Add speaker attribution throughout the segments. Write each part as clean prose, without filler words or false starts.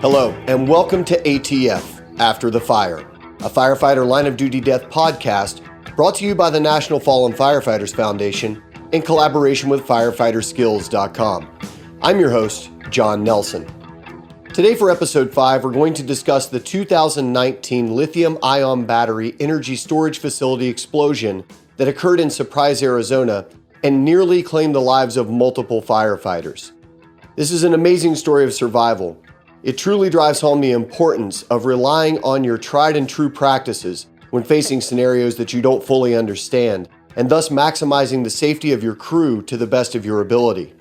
Speaker 1: Hello, and welcome to ATF, After the Fire, a firefighter line of duty death podcast brought to you by the National Fallen Firefighters Foundation in collaboration with firefighterskills.com. I'm your host, Jon Nelson. Today for episode 5, we're going to discuss the 2019 lithium-ion battery energy storage facility explosion that occurred in Surprise, Arizona, and nearly claimed the lives of multiple firefighters. This is an amazing story of survival. It truly drives home the importance of relying on your tried and true practices when facing scenarios that you don't fully understand, and thus maximizing the safety of your crew to the best of your ability.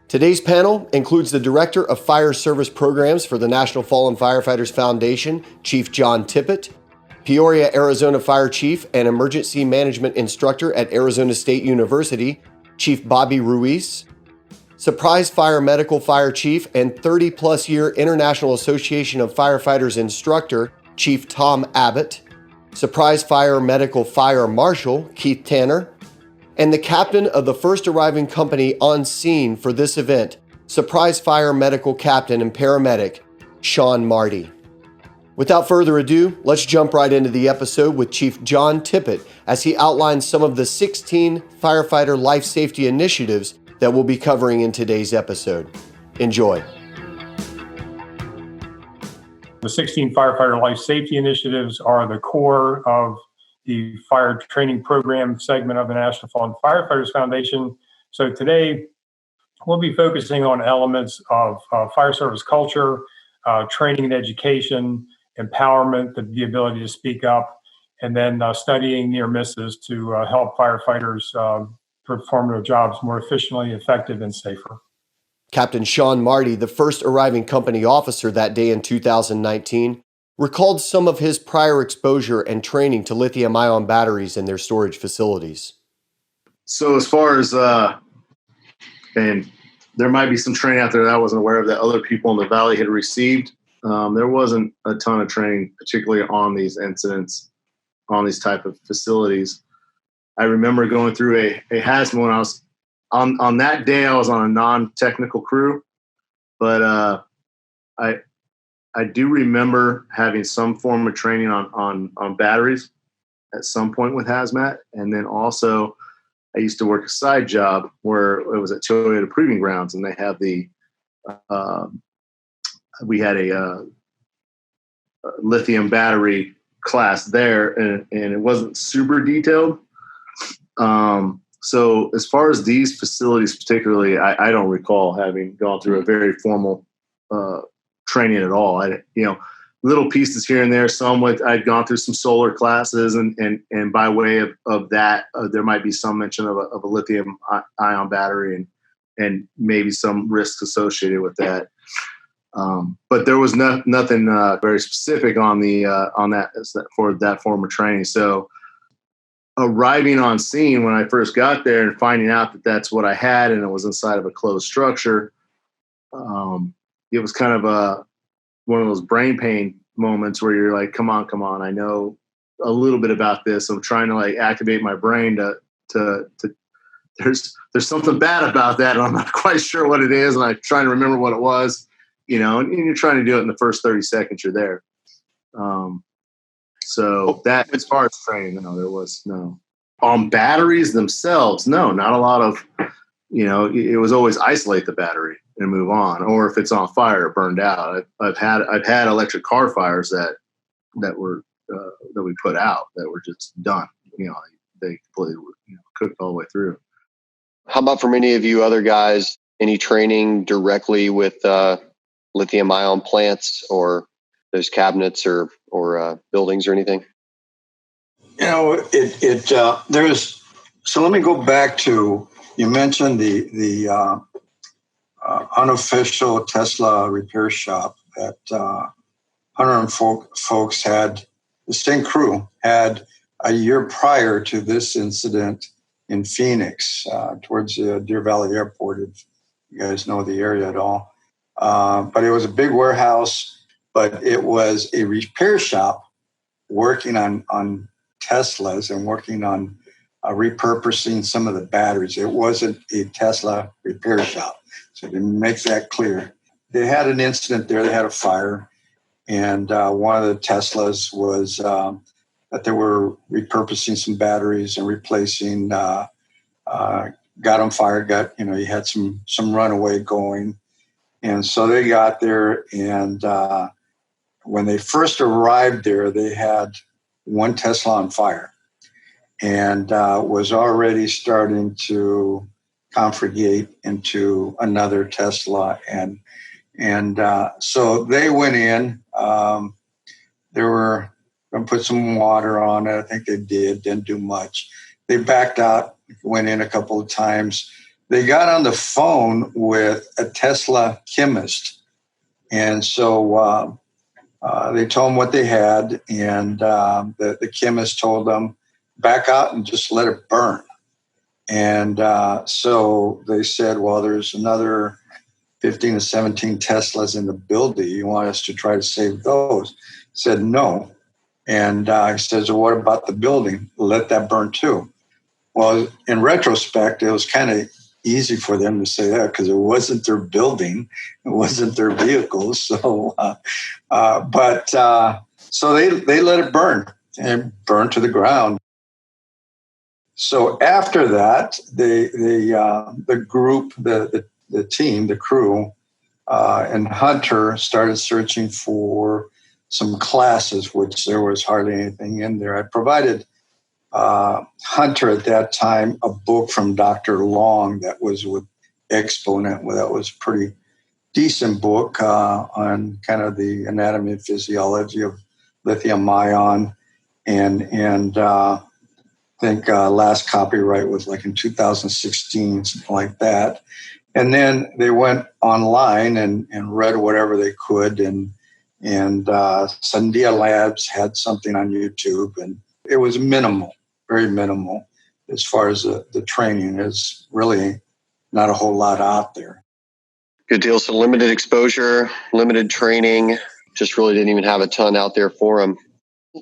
Speaker 1: Today's panel includes the Director of Fire Service Programs for the National Fallen Firefighters Foundation, Chief John Tippett, Peoria, Arizona Fire Chief and Emergency Management Instructor at Arizona State University, Chief Bobby Ruiz, Surprise Fire Medical Fire Chief and 30-plus year International Association of Firefighters Instructor, Chief Tom Abbott, Surprise Fire Medical Fire Marshal, Keith Tanner, and the captain of the first arriving company on scene for this event, Surprise Fire Medical Captain and Paramedic, Shawn Marty. Without further ado, let's jump right into the episode with Chief John Tippett as he outlines some of the 16 firefighter life safety initiatives that we'll be covering in today's episode. Enjoy.
Speaker 2: The 16 firefighter life safety initiatives are the core of the fire training program segment of the National Fallen Firefighters Foundation. So today, we'll be focusing on elements of fire service culture, training and education, empowerment, the ability to speak up, and then studying near misses to help firefighters perform their jobs more efficiently, effective, and safer.
Speaker 1: Captain Shawn Marty, the first arriving company officer that day in 2019, recalled some of his prior exposure and training to lithium-ion batteries in their storage facilities.
Speaker 3: So as far as, and there might be some training out there that I wasn't aware of that other people in the Valley had received. There wasn't a ton of training, particularly on these incidents, on these type of facilities. I remember going through a hazmat when I was on that day. I was on a non-technical crew, but I do remember having some form of training on batteries at some point with hazmat, and then also I used to work a side job where it was at Tippett Proving Grounds, and they have we had a lithium battery class there, and it wasn't super detailed. So as far as these facilities particularly, I don't recall having gone through a very formal training at all. Little pieces here and there. I'd gone through some solar classes, and by way of that, there might be some mention of a lithium ion battery and maybe some risks associated with that. But there was nothing very specific on that for that form of training. So arriving on scene when I first got there and finding out that that's what I had and it was inside of a closed structure, it was kind of one of those brain pain moments where you're like, come on, I know a little bit about this. I'm trying to activate my brain to there's something bad about that, and I'm not quite sure what it is, and I'm trying to remember what it was, and you're trying to do it in the first 30 seconds you're there. So that, as far as training, no, there was no. On batteries themselves, no, not a lot of, it was always isolate the battery and move on. Or if it's on fire, burned out. I've had electric car fires that were that we put out that were just done. They completely cooked all the way through.
Speaker 4: How about for any of you other guys, any training directly with lithium-ion plants or those cabinets or buildings or anything?
Speaker 5: There was. So let me go back to, you mentioned the unofficial Tesla repair shop that Hunter and folks had. The same crew had a year prior to this incident in Phoenix, towards the Deer Valley Airport, if you guys know the area at all. But it was a big warehouse, but it was a repair shop working on Teslas and working on repurposing some of the batteries. It wasn't a Tesla repair shop. So to make that clear, they had an incident there. They had a fire, and one of the Teslas was that they were repurposing some batteries and replacing. Got on fire. You had some runaway going, and so they got there. And when they first arrived there, they had one Tesla on fire, and was already starting to conflagrate into another Tesla, and so they went in. They were going to put some water on it. I think they didn't do much. They backed out, went in a couple of times. They got on the phone with a Tesla chemist, and so they told them what they had, and the chemist told them, back out and just let it burn. And so they said, well, there's another 15 to 17 Teslas in the building. You want us to try to save those? He said, no. And he says, well, what about the building? Let that burn too. Well, in retrospect, it was kind of easy for them to say that because it wasn't their building. It wasn't their vehicle. So, so they let it burn and burn to the ground. So after that, the group, the team, the crew, and Hunter started searching for some classes, which there was hardly anything in there. I provided Hunter at that time a book from Dr. Long that was with Exponent. Well, that was a pretty decent book on kind of the anatomy and physiology of lithium ion, and I think last copyright was like in 2016, something like that. And then they went online and read whatever they could. And Sandia Labs had something on YouTube. And it was minimal, very minimal. As far as the training, is really not a whole lot out there.
Speaker 4: Good deal. So limited exposure, limited training, just really didn't even have a ton out there for them.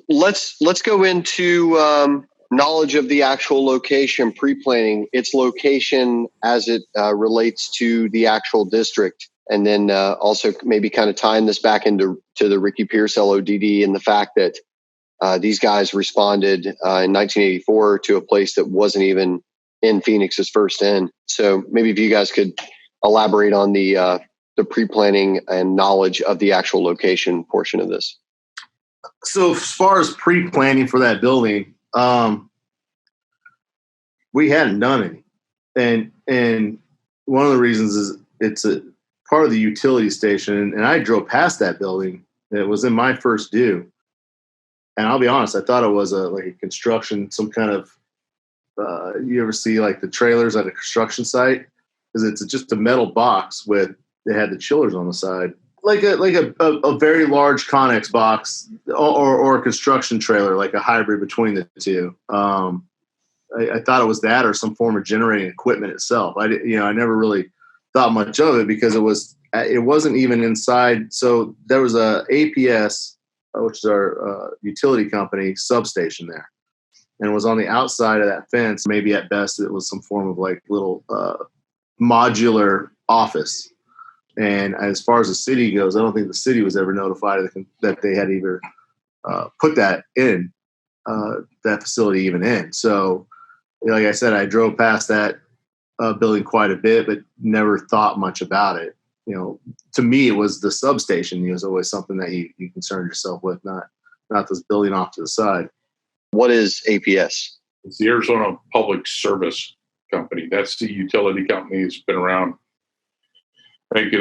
Speaker 4: Let's go into knowledge of the actual location, pre-planning, its location as it relates to the actual district, and then also maybe kind of tying this back into the Ricky Pierce LODD and the fact that these guys responded in 1984 to a place that wasn't even in Phoenix's first end. So maybe if you guys could elaborate on the pre-planning and knowledge of the actual location portion of this.
Speaker 3: So as far as pre-planning for that building, we hadn't done any. And one of the reasons is it's a part of the utility station. And I drove past that building. It was in my first due. And I'll be honest, I thought it was like a construction, some kind of, you ever see like the trailers at a construction site? Because it's just a metal box they had the chillers on the side. Like a very large Connex box or a construction trailer, like a hybrid between the two. I thought it was that or some form of generating equipment itself. I never really thought much of it because it wasn't even inside. So there was a APS, which is our utility company substation there, and it was on the outside of that fence. Maybe at best it was some form of like little modular office. And as far as the city goes, I don't think the city was ever notified that they had either put that in, that facility even in. So, like I said, I drove past that building quite a bit, but never thought much about it. To me, it was the substation. It was always something that you concerned yourself with, not this building off to the side.
Speaker 4: What is APS?
Speaker 6: It's the Arizona Public Service Company. That's the utility company that's been around. I think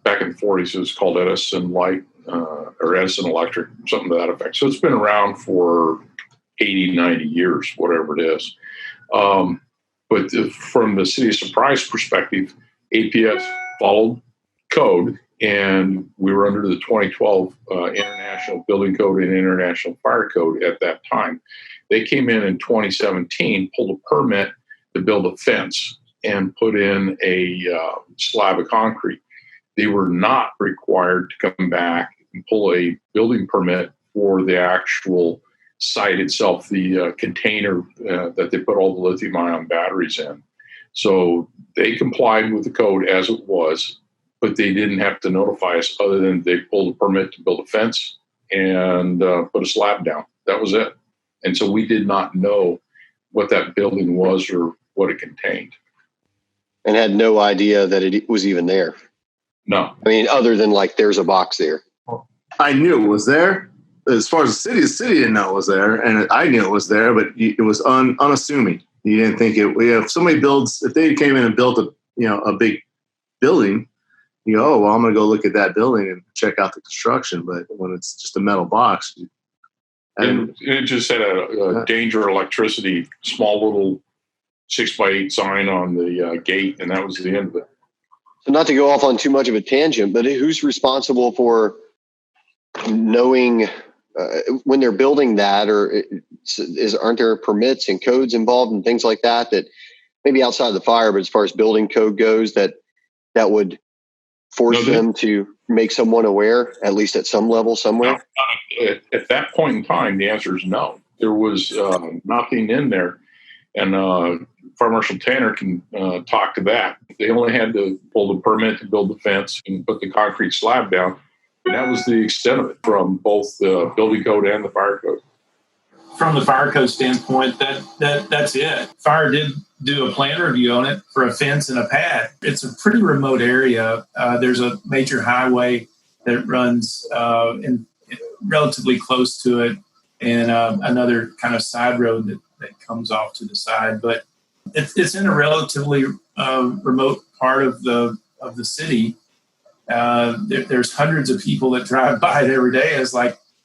Speaker 6: back in the 40s, it was called Edison Light or Edison Electric, something to that effect. So it's been around for 80, 90 years, whatever it is. But from the City of Surprise perspective, APS followed code, and we were under the 2012 International Building Code and International Fire Code at that time. They came in 2017, pulled a permit to build a fence and put in a slab of concrete. They were not required to come back and pull a building permit for the actual site itself, the container that they put all the lithium-ion batteries in. So they complied with the code as it was. but they didn't have to notify us other than they pulled a permit to build a fence and put a slab down. That was it. And so we did not know what that building was or what it contained.
Speaker 4: And had no idea that it was even there.
Speaker 6: No.
Speaker 4: I mean, other than like, there's a box there.
Speaker 3: I knew it was there. As far as the city didn't know it was there, and I knew it was there, but it was unassuming. You didn't think it. If somebody builds, if they came in and built a big building, you go, oh well, I'm going to go look at that building and check out the construction. But when it's just a metal box,
Speaker 6: and it just had a danger electricity, small little 6x8 sign on the gate, and that was the end of it.
Speaker 4: So not to go off on too much of a tangent, but who's responsible for knowing when they're building that, or aren't there permits and codes involved and things like that maybe outside of the fire, but as far as building code goes, that would force them to make someone aware, at least at some level somewhere?
Speaker 6: No, at that point in time, the answer is no. There was nothing in there. And Fire Marshal Tanner can talk to that. They only had to pull the permit to build the fence and put the concrete slab down. And that was the extent of it from both the building code and the fire code.
Speaker 7: From the fire code standpoint, that's it. Fire did do a plan review on it for a fence and a pad. It's a pretty remote area. There's a major highway that runs in relatively close to it, and another kind of side road that comes off to the side. But it's in a relatively remote part of the city. There's hundreds of people that drive by it every day.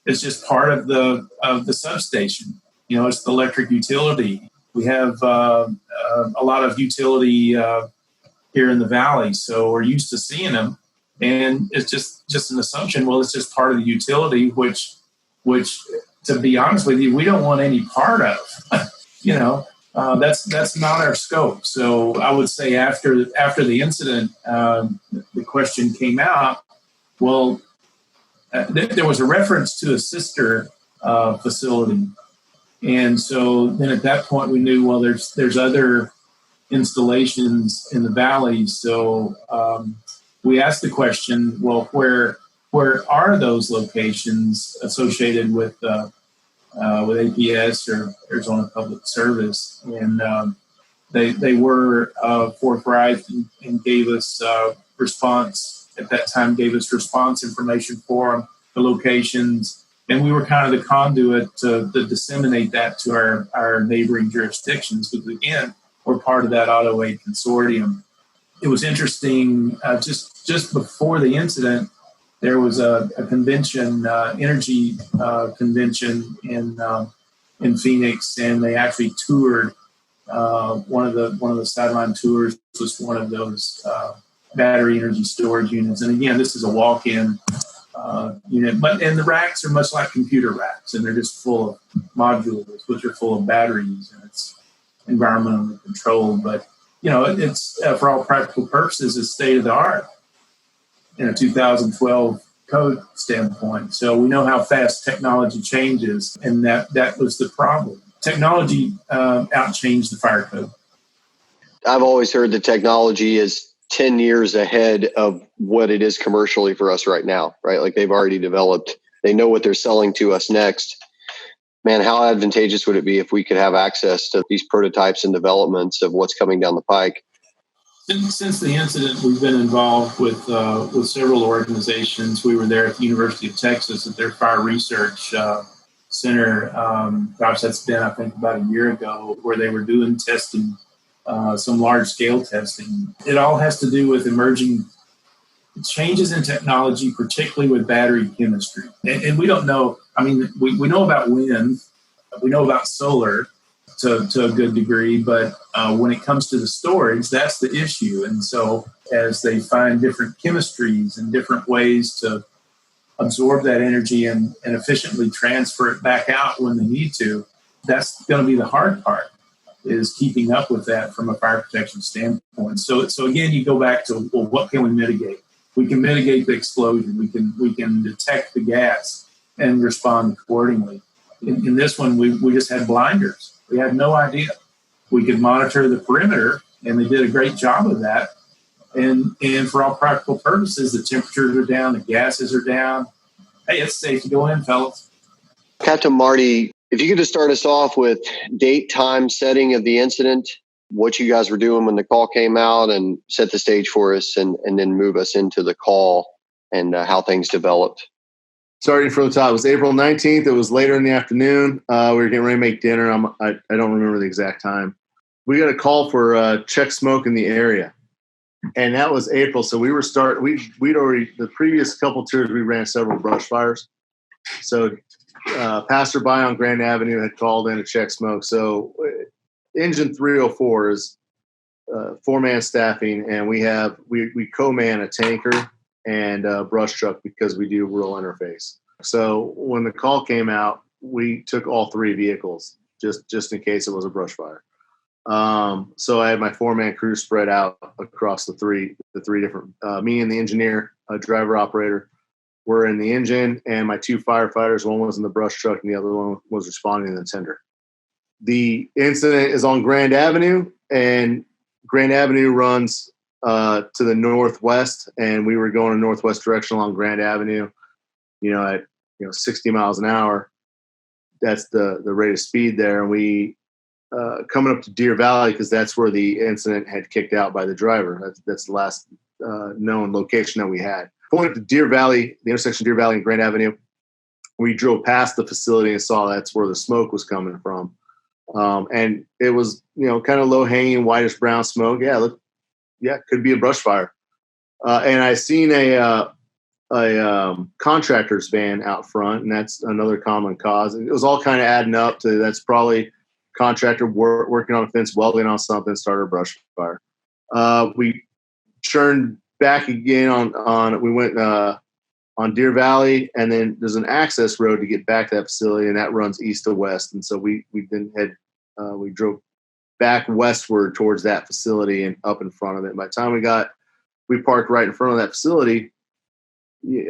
Speaker 7: It's just part of the substation. It's the electric utility. We have a lot of utility here in the valley, so we're used to seeing them. And it's just an assumption. Well, it's just part of the utility, which to be honest with you, we don't want any part of. That's not our scope. So I would say after the incident, the question came out. Well, there was a reference to a sister facility, and so then at that point we knew, well, there's other installations in the valley. So we asked the question, well, where are those locations associated with APS or Arizona Public Service? And they were forthright and gave us response at that time, gave us response information for them, the locations, and we were kind of the conduit to disseminate that to our neighboring jurisdictions, because again, we're part of that Auto Aid Consortium. It was interesting, just before the incident, there was a convention, energy convention in Phoenix, and they actually toured. One of the sideline tours was one of those battery energy storage units. And again, this is a walk-in unit, and the racks are much like computer racks, and they're just full of modules, which are full of batteries, and it's environmentally controlled. But it's for all practical purposes, it's state of the art in a 2012 code standpoint. So we know how fast technology changes, and that was the problem. Technology outchanged the fire code.
Speaker 4: I've always heard that technology is 10 years ahead of what it is commercially for us right now, right? Like they've already developed, they know what they're selling to us next. Man, how advantageous would it be if we could have access to these prototypes and developments of what's coming down the pike?
Speaker 7: Since the incident, we've been involved with several organizations. We were there at the University of Texas at their fire research center. That's been, I think, about a year ago, where they were doing testing, some large-scale testing. It all has to do with emerging changes in technology, particularly with battery chemistry. And we don't know. I mean, we know about wind, we know about solar to a good degree, but when it comes to the storage, that's the issue. And so as they find different chemistries and different ways to absorb that energy and efficiently transfer it back out when they need to, that's going to be the hard part, is keeping up with that from a fire protection standpoint. So again, you go back to, well, what can we mitigate? We can mitigate the explosion. We can detect the gas and respond accordingly. In this one, we just had blinders. We had no idea. We could monitor the perimeter, and they did a great job of that. And for all practical purposes, the temperatures are down, the gases are down. Hey, it's safe to go in, fellas.
Speaker 4: Captain Marty, if you could just start us off with date, time, setting of the incident, what you guys were doing when the call came out, and set the stage for us, and then move us into the call and how things developed.
Speaker 3: Starting from the top, it was April 19th. It was later in the afternoon. We were getting ready to make dinner. I don't remember the exact time. We got a call for check smoke in the area. And that was April. So we'd already, the previous couple tours, we ran several brush fires. So passerby on Grand Avenue had called in to check smoke. So engine 304 is 4-man staffing, and we co-man a tanker and a brush truck because we do rural interface. So when the call came out, we took all 3 vehicles just in case it was a brush fire. So I had my 4-man crew spread out across the three different, me and the engineer, a driver operator, were in the engine, and my 2 firefighters, one was in the brush truck and the other one was responding to the tender. The incident is on Grand Avenue, and Grand Avenue runs to the northwest, and we were going in northwest direction along Grand Avenue, at 60 miles an hour. That's the rate of speed there. And we coming up to Deer Valley, because that's where the incident had kicked out by the driver. That's the last known location that we had. Going up to Deer Valley, the intersection of Deer Valley and Grand Avenue, we drove past the facility and saw that's where the smoke was coming from. And it was, kind of low-hanging, whitish brown smoke. Yeah, could be a brush fire. And I seen a contractor's van out front, and that's another common cause. It was all kind of adding up to that's probably contractor working on a fence, welding on something, started a brush fire. We churned back again we went on Deer Valley, and then there's an access road to get back to that facility, and that runs east to west. And so we drove back westward towards that facility and up in front of it. By the time we parked right in front of that facility,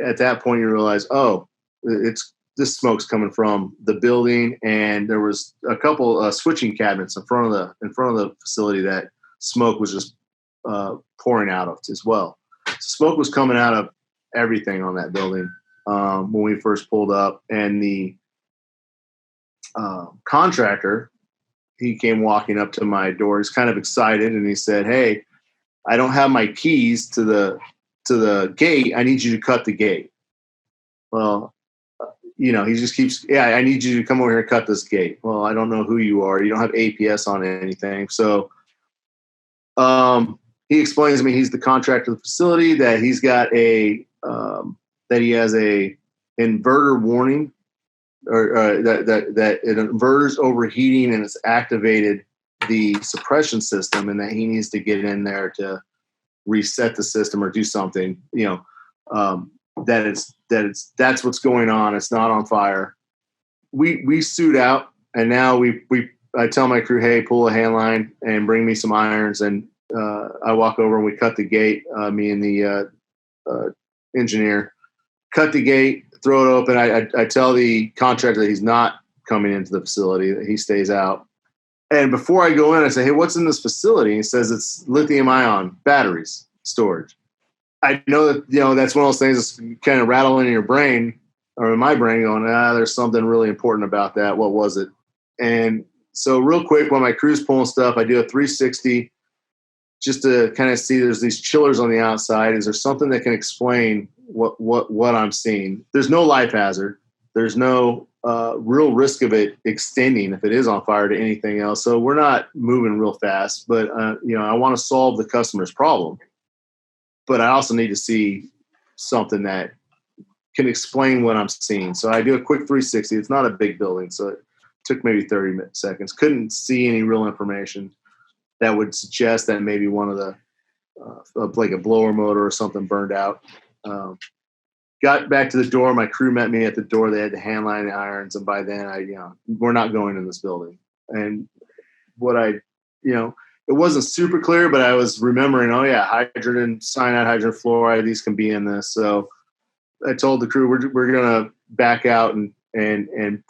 Speaker 3: at that point you realize, this smoke's coming from the building, and there was a couple switching cabinets in front of the facility that smoke was just pouring out of as well. Smoke was coming out of everything on that building when we first pulled up, and the contractor, he came walking up to my door. He's kind of excited, and he said, "Hey, I don't have my keys to the gate. I need you to cut the gate." Well, he just keeps, I need you to come over here and cut this gate. Well, I don't know who you are. You don't have APS on anything. So he explains to me he's the contractor of the facility, that he's got that he has a inverter warning, or that an inverter's overheating and it's activated the suppression system, and that he needs to get in there to reset the system or do something, that's what's going on. It's not on fire. We suit out, and now I tell my crew, "Hey, pull a hand line and bring me some irons." And I walk over and we cut the gate. Me and the engineer cut the gate, throw it open. I tell the contractor that he's not coming into the facility, that he stays out. And before I go in, I say, "Hey, what's in this facility?" And he says it's lithium-ion batteries storage. I know that, that's one of those things that's kind of rattling in your brain, or in my brain, going, there's something really important about that. What was it? And so real quick, when my crew's pulling stuff, I do a 360 just to kind of see there's these chillers on the outside. Is there something that can explain what I'm seeing? There's no life hazard. There's no real risk of it extending if it is on fire to anything else. So we're not moving real fast, but I want to solve the customer's problem. But I also need to see something that can explain what I'm seeing. So I do a quick 360. It's not a big building, so it took maybe 30 seconds. Couldn't see any real information that would suggest that maybe one of the, like a blower motor or something burned out. Got back to the door. My crew met me at the door. They had the hand line and irons. And by then we're not going in this building. And it wasn't super clear, but I was remembering, hydrogen, cyanide, hydrogen fluoride, these can be in this. So I told the crew, we're going to back out and I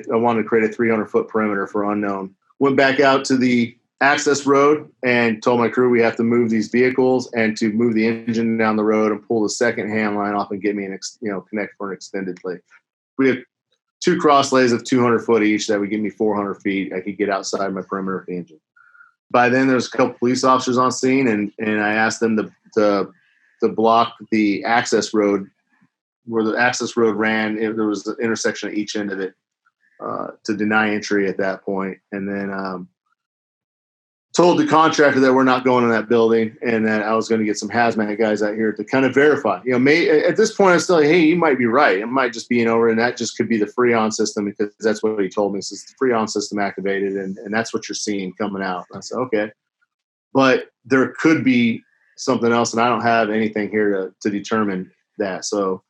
Speaker 3: wanted to create a 300-foot perimeter for unknown. Went back out to the access road and told my crew we have to move these vehicles and to move the engine down the road and pull the second hand line off and get me connect for an extended lay. We have 2 cross lays of 200 foot each that would give me 400 feet. I could get outside my perimeter of the engine. By then, there's a couple police officers on scene, and I asked them to block the access road where the access road ran. There was an intersection at each end of it to deny entry at that point. And then told the contractor that we're not going in that building and that I was going to get some hazmat guys out here to kind of verify. At this point, I'm still like, hey, you might be right. It might just be an over, and that just could be the Freon system because that's what he told me. It's the Freon system activated, and that's what you're seeing coming out. And I said, okay. But there could be something else, and I don't have anything here to determine that. So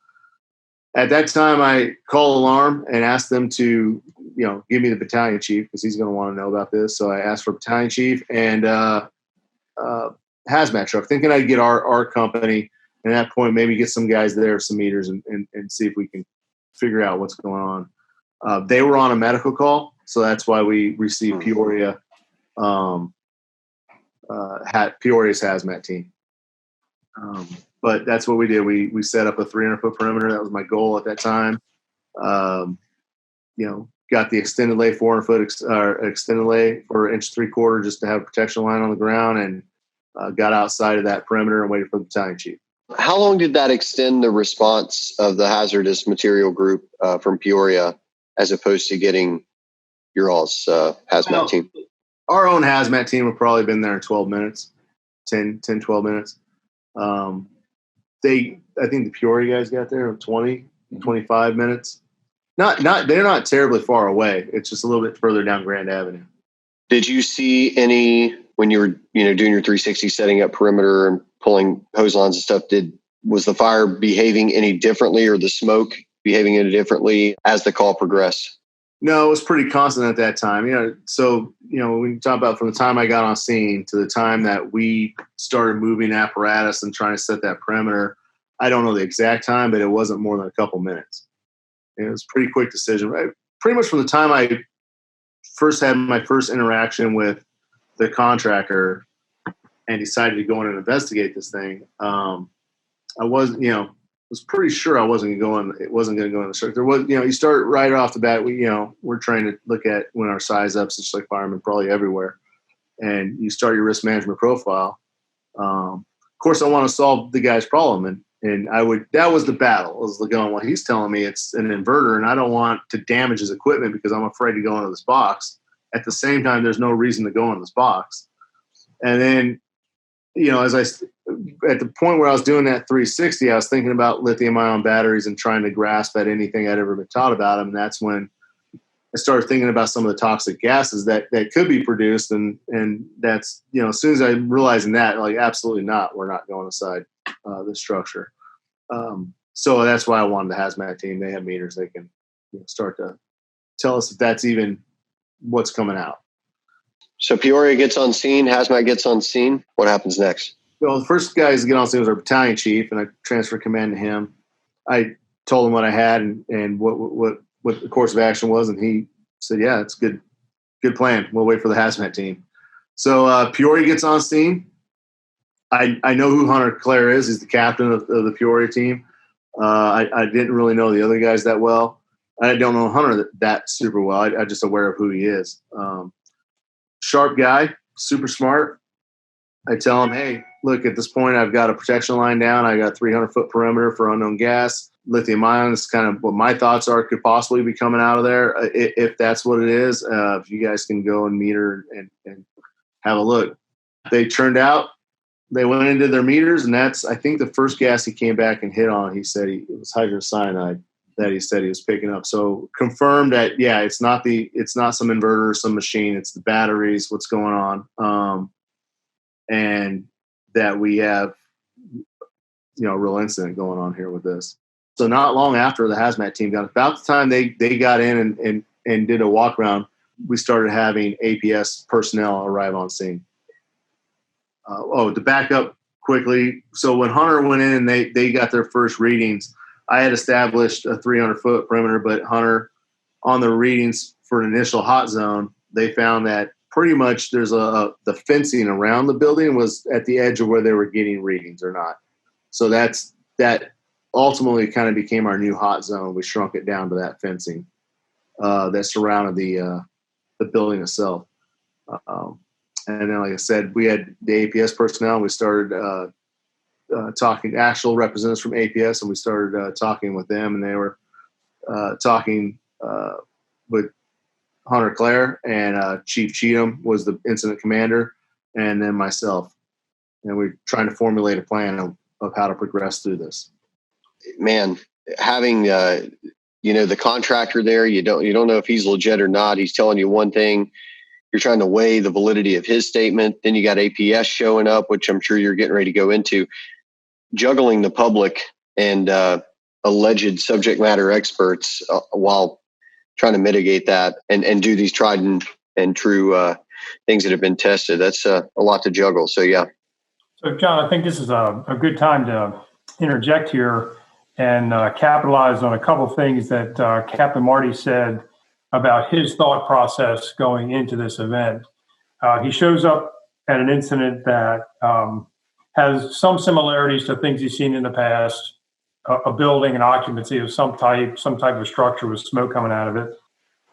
Speaker 3: at that time, I called alarm and asked them to, give me the battalion chief because he's going to want to know about this. So I asked for battalion chief and hazmat truck, thinking I'd get our company, and at that point maybe get some guys there, some meters, and see if we can figure out what's going on. They were on a medical call, so that's why we received Peoria, Peoria's hazmat team. But that's what we did. We set up a 300-foot perimeter. That was my goal at that time. Got the extended lay 400-foot extended lay for 1 3/4 just to have a protection line on the ground, and got outside of that perimeter and waited for the battalion chief.
Speaker 4: How long did that extend the response of the hazardous material group from Peoria as opposed to getting your all's hazmat team?
Speaker 3: Our own hazmat team would probably been there in 12 minutes, 12 minutes. I think the Peoria guys got there in 20, 25 minutes. They're not terribly far away. It's just a little bit further down Grand Avenue.
Speaker 4: Did you see any, when you were, doing your 360 setting up perimeter and pulling hose lines and stuff, was the fire behaving any differently or the smoke behaving any differently as the call progressed?
Speaker 3: No, it was pretty constant at that time. So, when you talk about from the time I got on scene to the time that we started moving apparatus and trying to set that perimeter, I don't know the exact time, but it wasn't more than a couple minutes. It was a pretty quick decision. Right? Pretty much from the time I first had my first interaction with the contractor and decided to go in and investigate this thing, I was pretty sure I wasn't going to go in. It wasn't going to go in the structure. There was, you start right off the bat. We're trying to look at when our size ups, just like firemen, probably everywhere, and you start your risk management profile. Of course, I want to solve the guy's problem, and that was the battle. I was going, well, he's telling me it's an inverter, and I don't want to damage his equipment because I'm afraid to go into this box. At the same time, there's no reason to go in this box. And then, at the point where I was doing that 360, I was thinking about lithium-ion batteries and trying to grasp at anything I'd ever been taught about them. And that's when I started thinking about some of the toxic gases that could be produced. And that's, as soon as I realized that, like, absolutely not, we're not going inside the structure. So that's why I wanted the hazmat team. They have meters. They can start to tell us if that's even what's coming out.
Speaker 4: So Peoria gets on scene, hazmat gets on scene. What happens next?
Speaker 3: Well, the first guys to get on scene was our battalion chief, and I transferred command to him. I told him what I had and what the course of action was, and he said, "Yeah, it's good plan. We'll wait for the hazmat team." So Peoria gets on scene. I know who Hunter Clare is. He's the captain of the Peoria team. I didn't really know the other guys that well. I don't know Hunter that super well. I'm just aware of who he is. Sharp guy, super smart. I tell him, hey, look, at this point, I've got a protection line down. I got 300-foot perimeter for unknown gas. Lithium ions, kind of what my thoughts are, could possibly be coming out of there. If that's what it is, if you guys can go and meter and have a look. They turned out, they went into their meters, and that's, I think, the first gas he came back and hit on. He said it was hydrocyanide that he said he was picking up. So confirmed that, yeah, it's not some inverter or some machine. It's the batteries, what's going on. And that we have, a real incident going on here with this. So not long after the hazmat team got, about the time they got in and did a walk around, we started having APS personnel arrive on scene. To back up quickly. So when Hunter went in and they got their first readings, I had established a 300-foot perimeter, but Hunter, on the readings for an initial hot zone, they found that pretty much there's the fencing around the building was at the edge of where they were getting readings or not. So that ultimately kind of became our new hot zone. We shrunk it down to that fencing that surrounded the building itself. And then, like I said, we had the APS personnel. We started talking, actual representatives from APS, and we started talking with them, and they were talking with Hunter Clare, and Chief Cheatham was the incident commander, and then myself. And we're trying to formulate a plan of how to progress through this.
Speaker 4: Man, having the contractor there, you don't know if he's legit or not. He's telling you one thing. You're trying to weigh the validity of his statement. Then you got APS showing up, which I'm sure you're getting ready to go into. Juggling the public and alleged subject matter experts while trying to mitigate that and do these tried and true things that have been tested. That's a lot to juggle. So, yeah.
Speaker 2: So, John, I think this is a good time to interject here and capitalize on a couple of things that Captain Marty said about his thought process going into this event. He shows up at an incident that has some similarities to things he's seen in the past, a building, an occupancy of some type of structure with smoke coming out of it.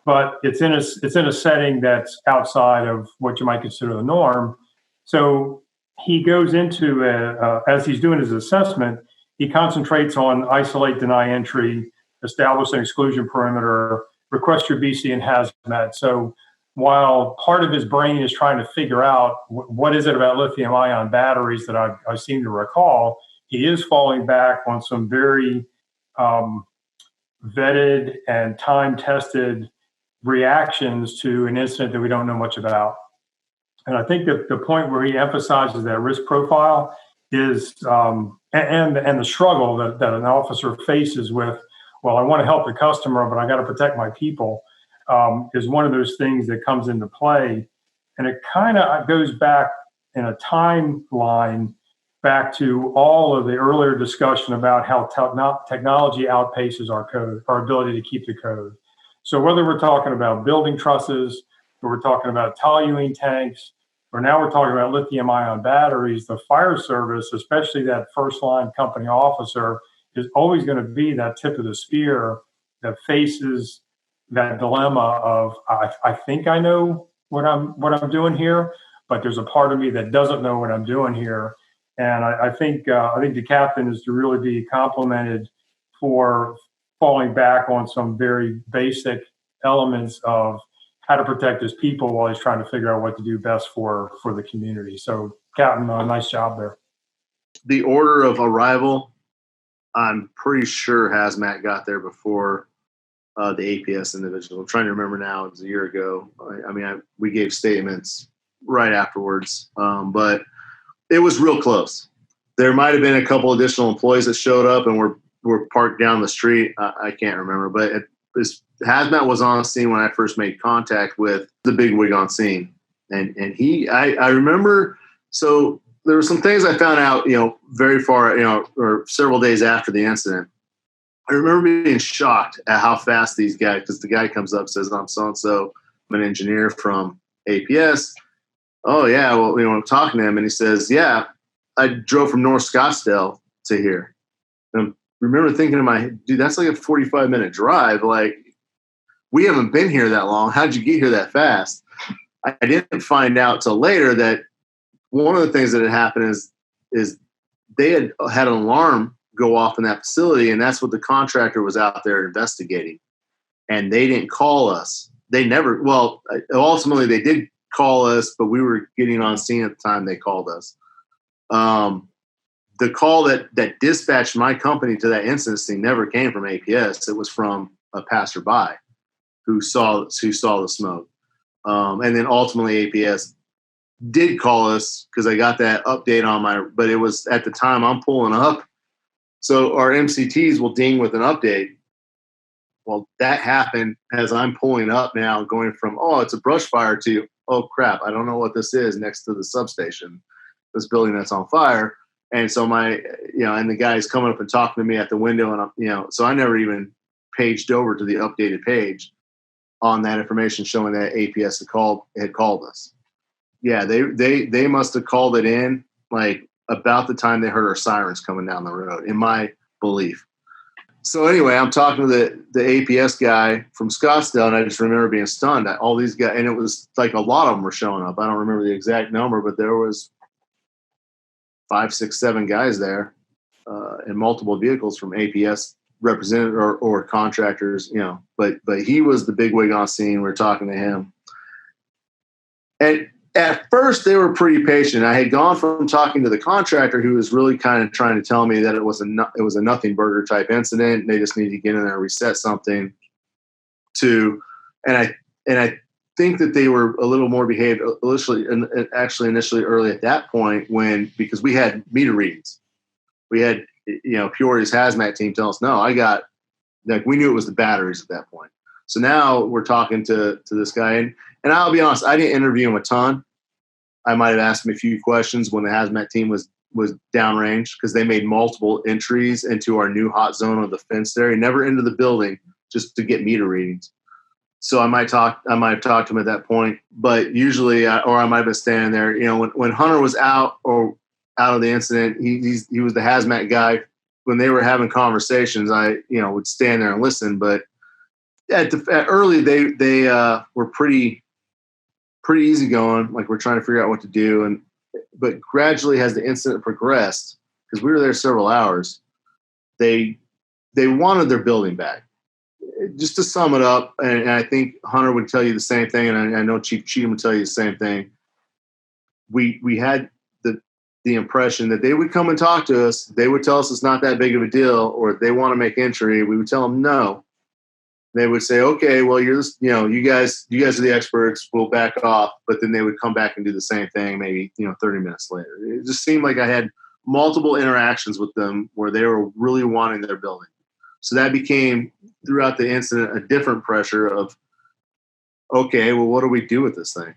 Speaker 2: But it's in a setting that's outside of what you might consider the norm. So he goes into, as he's doing his assessment, he concentrates on isolate, deny entry, establish an exclusion perimeter, request your BC and hazmat. So while part of his brain is trying to figure out what is it about lithium ion batteries that I seem to recall, he is falling back on some very vetted and time-tested reactions to an incident that we don't know much about. And I think that the point where he emphasizes that risk profile is, and the struggle that an officer faces with, well, I want to help the customer, but I got to protect my people, is one of those things that comes into play. And it kind of goes back in a timeline back to all of the earlier discussion about how technology outpaces our code, our ability to keep the code. So whether we're talking about building trusses, or we're talking about toluene tanks, or now we're talking about lithium ion batteries, the fire service, especially that first line company officer, is always going to be that tip of the spear that faces that dilemma of I think I know what I'm doing here, but there's a part of me that doesn't know what I'm doing here. And I think the captain is to really be complimented for falling back on some very basic elements of how to protect his people while he's trying to figure out what to do best for the community. So, Captain, nice job there.
Speaker 3: The order of arrival, I'm pretty sure Hazmat got there before the APS individual. I'm trying to remember now. It was a year ago. We gave statements right afterwards, but it was real close. There might have been a couple additional employees that showed up and were parked down the street. I can't remember, but Hazmat was on scene when I first made contact with the bigwig on scene, and I remember. So there were some things I found out, very far, or several days after the incident. I remember being shocked at how fast these guys, because the guy comes up, says, "I'm so-and-so, I'm an engineer from APS." Oh yeah, well, I'm talking to him, and he says, "Yeah, I drove from North Scottsdale to here." And I remember thinking in my head, dude, that's like a 45-minute drive. Like, we haven't been here that long. How'd you get here that fast? I didn't find out till later that one of the things that had happened is they had an alarm go off in that facility, and that's what the contractor was out there investigating. And they didn't call us. Ultimately they did call us, but we were getting on scene at the time they called us. The call that dispatched my company to that incident scene never came from APS. It was from a passerby who saw the smoke. And then ultimately APS did call us because I got that update but it was at the time I'm pulling up. So our MCTs will ding with an update. Well, that happened as I'm pulling up now, going from, oh, it's a brush fire to, oh crap, I don't know what this is next to the substation, this building that's on fire. And so and the guy's coming up and talking to me at the window, and so I never even paged over to the updated page. on that information showing that APS had called us. Yeah, they must have called it in like about the time they heard our sirens coming down the road, in my belief. So anyway, I'm talking to the APS guy from Scottsdale, and I just remember being stunned at all these guys. And it was like a lot of them were showing up. I don't remember the exact number, but there was 5, 6, 7 guys there in multiple vehicles from APS representative or contractors, you know. But he was the bigwig on scene. We're talking to him. And at first, they were pretty patient. I had gone from talking to the contractor, who was really kind of trying to tell me that it was a nothing burger type incident. They just need to get in there and reset something. And I think that they were a little more behaved initially early at that point because we had meter readings. We had, Peoria's hazmat team tell us, no, we knew it was the batteries at that point. So now we're talking to this guy, and I'll be honest, I didn't interview him a ton. I might have asked him a few questions when the hazmat team was downrange, because they made multiple entries into our new hot zone of the fenced area, never into the building, just to get meter readings. So I might have talked to him at that point, but usually, or I might have been standing there. When Hunter was out of the incident, he was the hazmat guy. When they were having conversations, I would stand there and listen. But at early, they were pretty easygoing. Like, we're trying to figure out what to do, but gradually, as the incident progressed, because we were there several hours, they wanted their building back. Just to sum it up, and I think Hunter would tell you the same thing, and I know Chief Cheatham would tell you the same thing. We had the impression that they would come and talk to us. They would tell us it's not that big of a deal, or they want to make entry. We would tell them no. They would say, okay, well, you guys are the experts. We'll back off. But then they would come back and do the same thing, maybe 30 minutes later. It just seemed like I had multiple interactions with them where they were really wanting their building. So that became, throughout the incident, a different pressure of, okay, well, what do we do with this thing?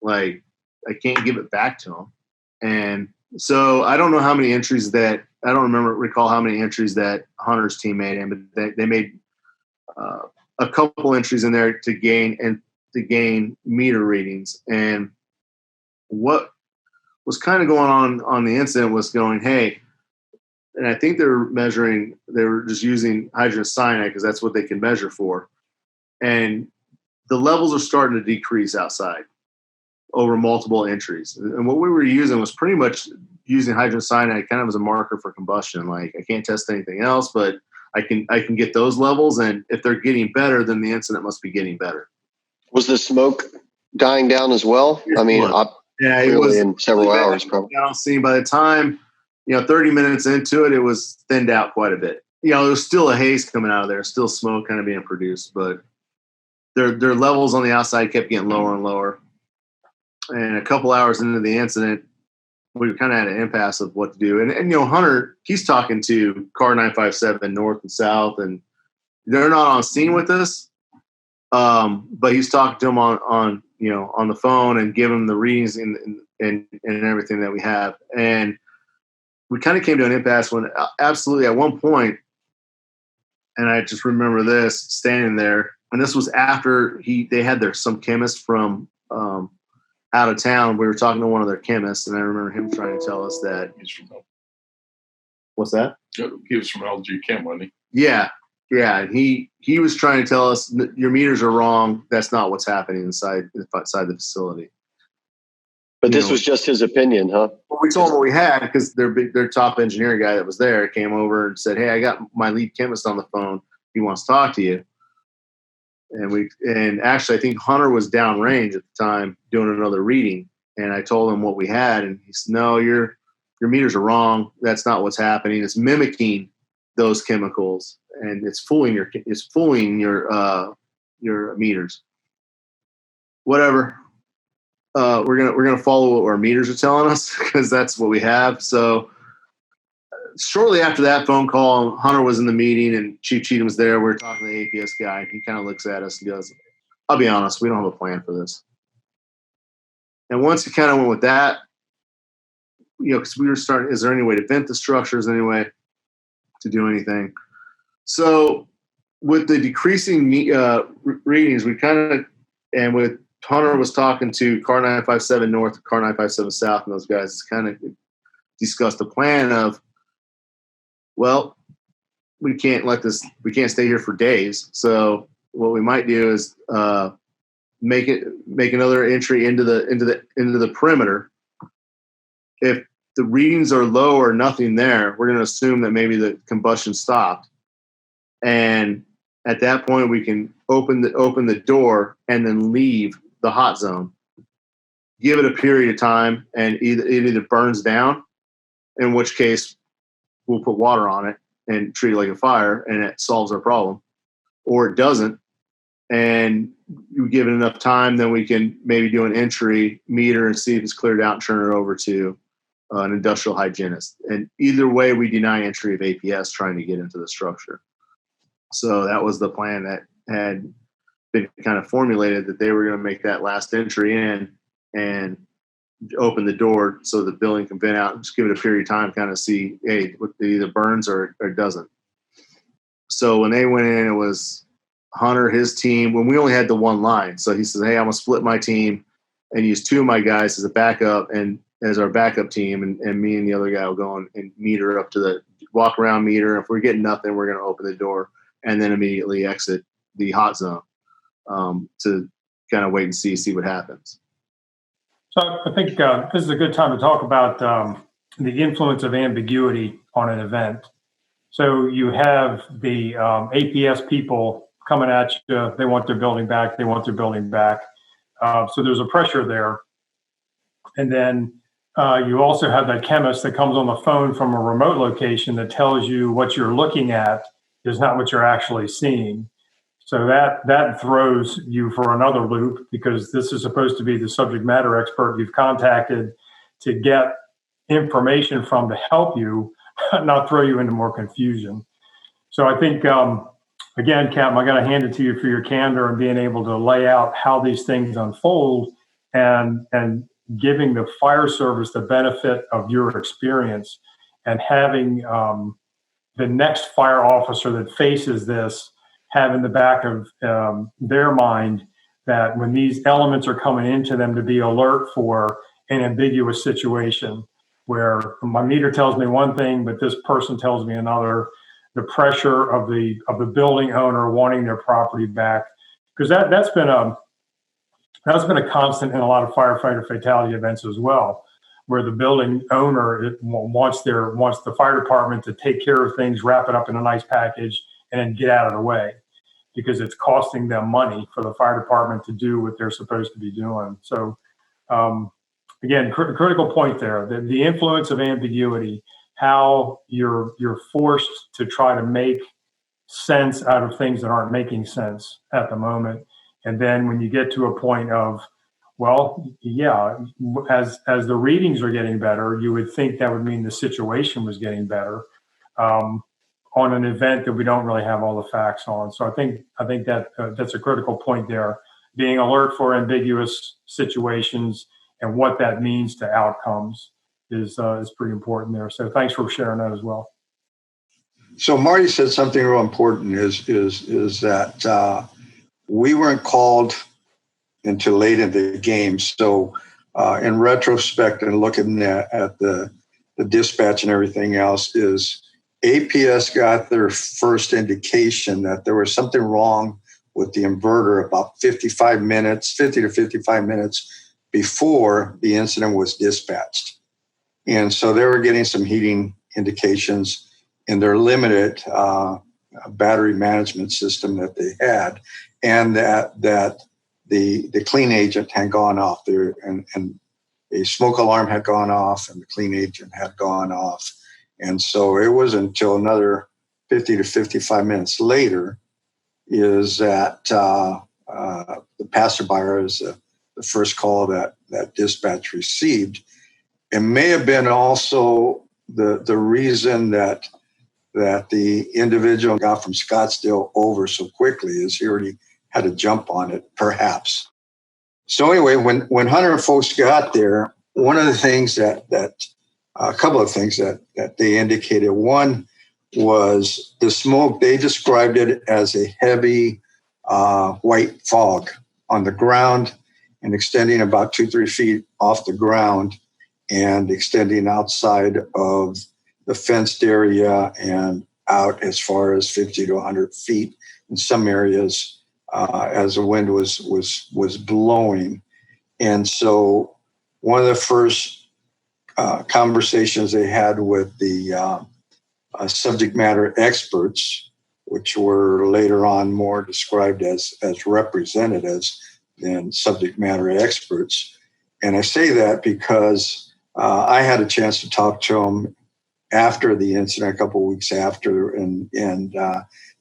Speaker 3: Like, I can't give it back to them. And so I don't know how many entries that – I don't recall how many entries that Hunter's team made in, but they made a couple entries in there to gain meter readings. And what was kind of going on the incident was going, hey – and I think they were just using hydrogen cyanide because that's what they can measure for. And the levels are starting to decrease outside over multiple entries. And what we were using was pretty much using hydrogen cyanide kind of as a marker for combustion. Like, I can't test anything else, but I can get those levels. And if they're getting better, then the incident must be getting better.
Speaker 4: Was the smoke dying down as well? I mean,
Speaker 3: it was
Speaker 4: in several hours probably.
Speaker 3: I don't see by the time, 30 minutes into it, it was thinned out quite a bit. There was still a haze coming out of there, still smoke kind of being produced, but their levels on the outside kept getting lower and lower. And a couple hours into the incident, we kind of had an impasse of what to do. And Hunter, he's talking to Car 957 north and south, and they're not on scene with us, but he's talking to them on the phone and giving them the readings and everything that we have. And we kind of came to an impasse when absolutely at one point, and I just remember this standing there, and this was after they had some chemist from out of town. We were talking to one of their chemists, and I remember him trying to tell us that. What's that?
Speaker 6: He was from LG Chem, wasn't
Speaker 3: he? Yeah. And he was trying to tell us, your meters are wrong. That's not what's happening inside the facility.
Speaker 4: But this was just his opinion, huh?
Speaker 3: Well, we told him what we had because their top engineer guy that was there came over and said, hey, I got my lead chemist on the phone. He wants to talk to you. And actually, I think Hunter was downrange at the time doing another reading. And I told him what we had. And he said, no, your meters are wrong. That's not what's happening. It's mimicking those chemicals. And it's fooling your meters. Whatever. We're gonna follow what our meters are telling us because that's what we have. So shortly after that phone call, Hunter was in the meeting and Chief Cheatham was there. We're talking to the APS guy. He kind of looks at us and goes, "I'll be honest, we don't have a plan for this." And once he kind of went with that, because we were starting, is there any way to vent the structures? Any way to do anything? So with the decreasing readings, we kind of, and with Hunter was talking to Car 957 North, Car 957 South, and those guys kind of discussed a plan of, well, we can't stay here for days. So what we might do is make another entry into the perimeter. If the readings are low or nothing there, we're going to assume that maybe the combustion stopped. And at that point, we can open the door and then leave the hot zone. Give it a period of time, and it either burns down, in which case we'll put water on it and treat it like a fire, and it solves our problem, or it doesn't. And you give it enough time, then we can maybe do an entry meter and see if it's cleared out and turn it over to an industrial hygienist. And either way, we deny entry of APS trying to get into the structure. So that was the plan that had been kind of formulated, that they were going to make that last entry in and open the door so the building can vent out and just give it a period of time, kind of see, hey, it either burns or doesn't. So when they went in, it was Hunter, his team, when we only had the one line. So he says, hey, I'm going to split my team and use two of my guys as a backup and as our backup team. And me and the other guy will go and meter up to the walk around meter. If we're getting nothing, we're going to open the door and then immediately exit the hot zone to kind of wait and see what happens.
Speaker 2: So I think this is a good time to talk about the influence of ambiguity on an event. So you have the APS people coming at you. They want their building back. So there's a pressure there. And then you also have that chemist that comes on the phone from a remote location that tells you what you're looking at is not what you're actually seeing. So that throws you for another loop, because this is supposed to be the subject matter expert you've contacted to get information from to help you, not throw you into more confusion. So I think, again, Captain, I got to hand it to you for your candor and being able to lay out how these things unfold and giving the fire service the benefit of your experience and having the next fire officer that faces this have in the back of their mind that when these elements are coming into them, to be alert for an ambiguous situation where my meter tells me one thing, but this person tells me another. The pressure of the building owner wanting their property back, because that's been a constant in a lot of firefighter fatality events as well, where the building owner wants the fire department to take care of things, wrap it up in a nice package, and then get out of the way, because it's costing them money for the fire department to do what they're supposed to be doing. So, again, critical point there, the influence of ambiguity, how you're forced to try to make sense out of things that aren't making sense at the moment. And then when you get to a point of, well, yeah, as the readings are getting better, you would think that would mean the situation was getting better. On an event that we don't really have all the facts on. So I think that that's a critical point there. Being alert for ambiguous situations and what that means to outcomes is pretty important there. So thanks for sharing that as well.
Speaker 5: So Marty said something real important is that we weren't called until late in the game. So in retrospect and looking at the dispatch and everything else, is APS got their first indication that there was something wrong with the inverter about 50 to 55 minutes before the incident was dispatched. And so they were getting some heating indications in their limited battery management system that they had, and that the clean agent had gone off there, and a smoke alarm had gone off and the clean agent had gone off. And so it was until another 50 to 55 minutes later is that the passerby is the first call that dispatch received. It may have been also the reason that the individual got from Scottsdale over so quickly is he already had to jump on it, perhaps. So anyway, when Hunter and folks got there, one of the things a couple of things that they indicated. One was the smoke. They described it as a heavy white fog on the ground and extending about 2-3 feet off the ground and extending outside of the fenced area and out as far as 50 to 100 feet in some areas as the wind was blowing. And so one of the first conversations they had with the subject matter experts, which were later on more described as representatives than subject matter experts. And I say that because I had a chance to talk to them after the incident, a couple of weeks after, and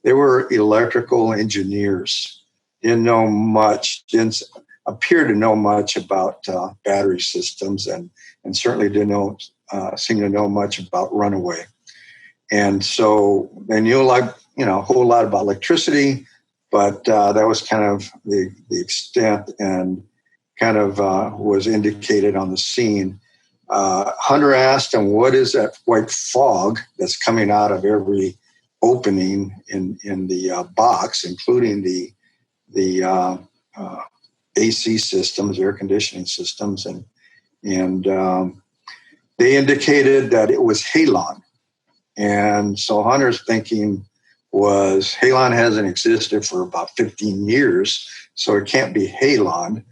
Speaker 5: they were electrical engineers, didn't know much, didn't appear to know much about battery systems, and certainly didn't seem to know much about runaway. And so they knew a whole lot about electricity, but that was kind of the extent and kind of was indicated on the scene. Hunter asked him, what is that white fog that's coming out of every opening in the box, including the AC systems, air conditioning systems, and they indicated that it was halon. And so Hunter's thinking was halon hasn't existed for about 15 years, so it can't be halon.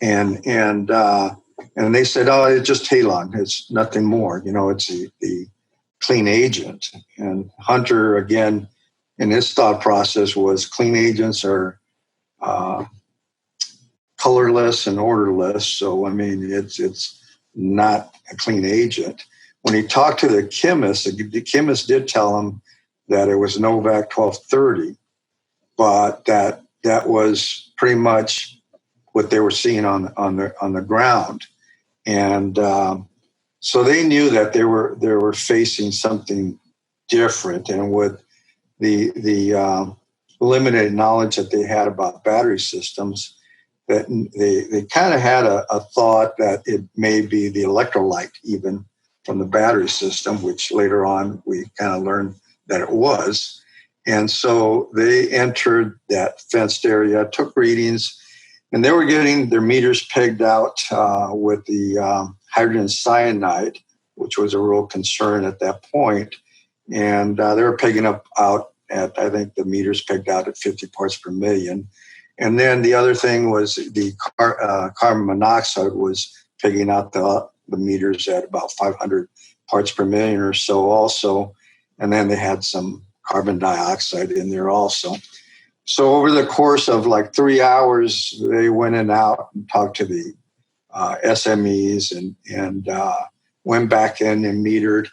Speaker 5: And they said, oh, it's just halon. It's nothing more. It's the clean agent. And Hunter, again, in his thought process was clean agents are colorless and odorless. So, I mean, it's not a clean agent. When he talked to the chemist did tell him that it was Novak 1230, but that was pretty much what they were seeing on the ground. And so they knew that they were facing something different. And with the limited knowledge that they had about battery systems, that they kind of had a thought that it may be the electrolyte even from the battery system, which later on we kind of learned that it was. And so they entered that fenced area, took readings, and they were getting their meters pegged out with the hydrogen cyanide, which was a real concern at that point. And they were pegging out at, I think the meters pegged out at 50 parts per million. And then the other thing was the carbon monoxide was pegging out the meters at about 500 parts per million or so also. And then they had some carbon dioxide in there also. So over the course of like 3 hours, they went in and out and talked to the SMEs and went back in and metered.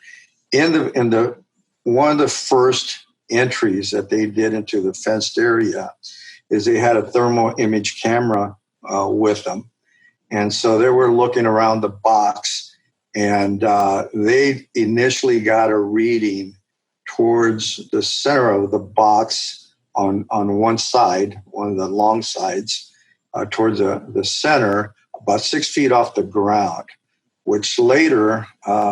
Speaker 5: In the one of the first entries that they did into the fenced area is they had a thermal image camera with them. And so they were looking around the box, and they initially got a reading towards the center of the box on one side, one of the long sides, towards the center, about 6 feet off the ground, which later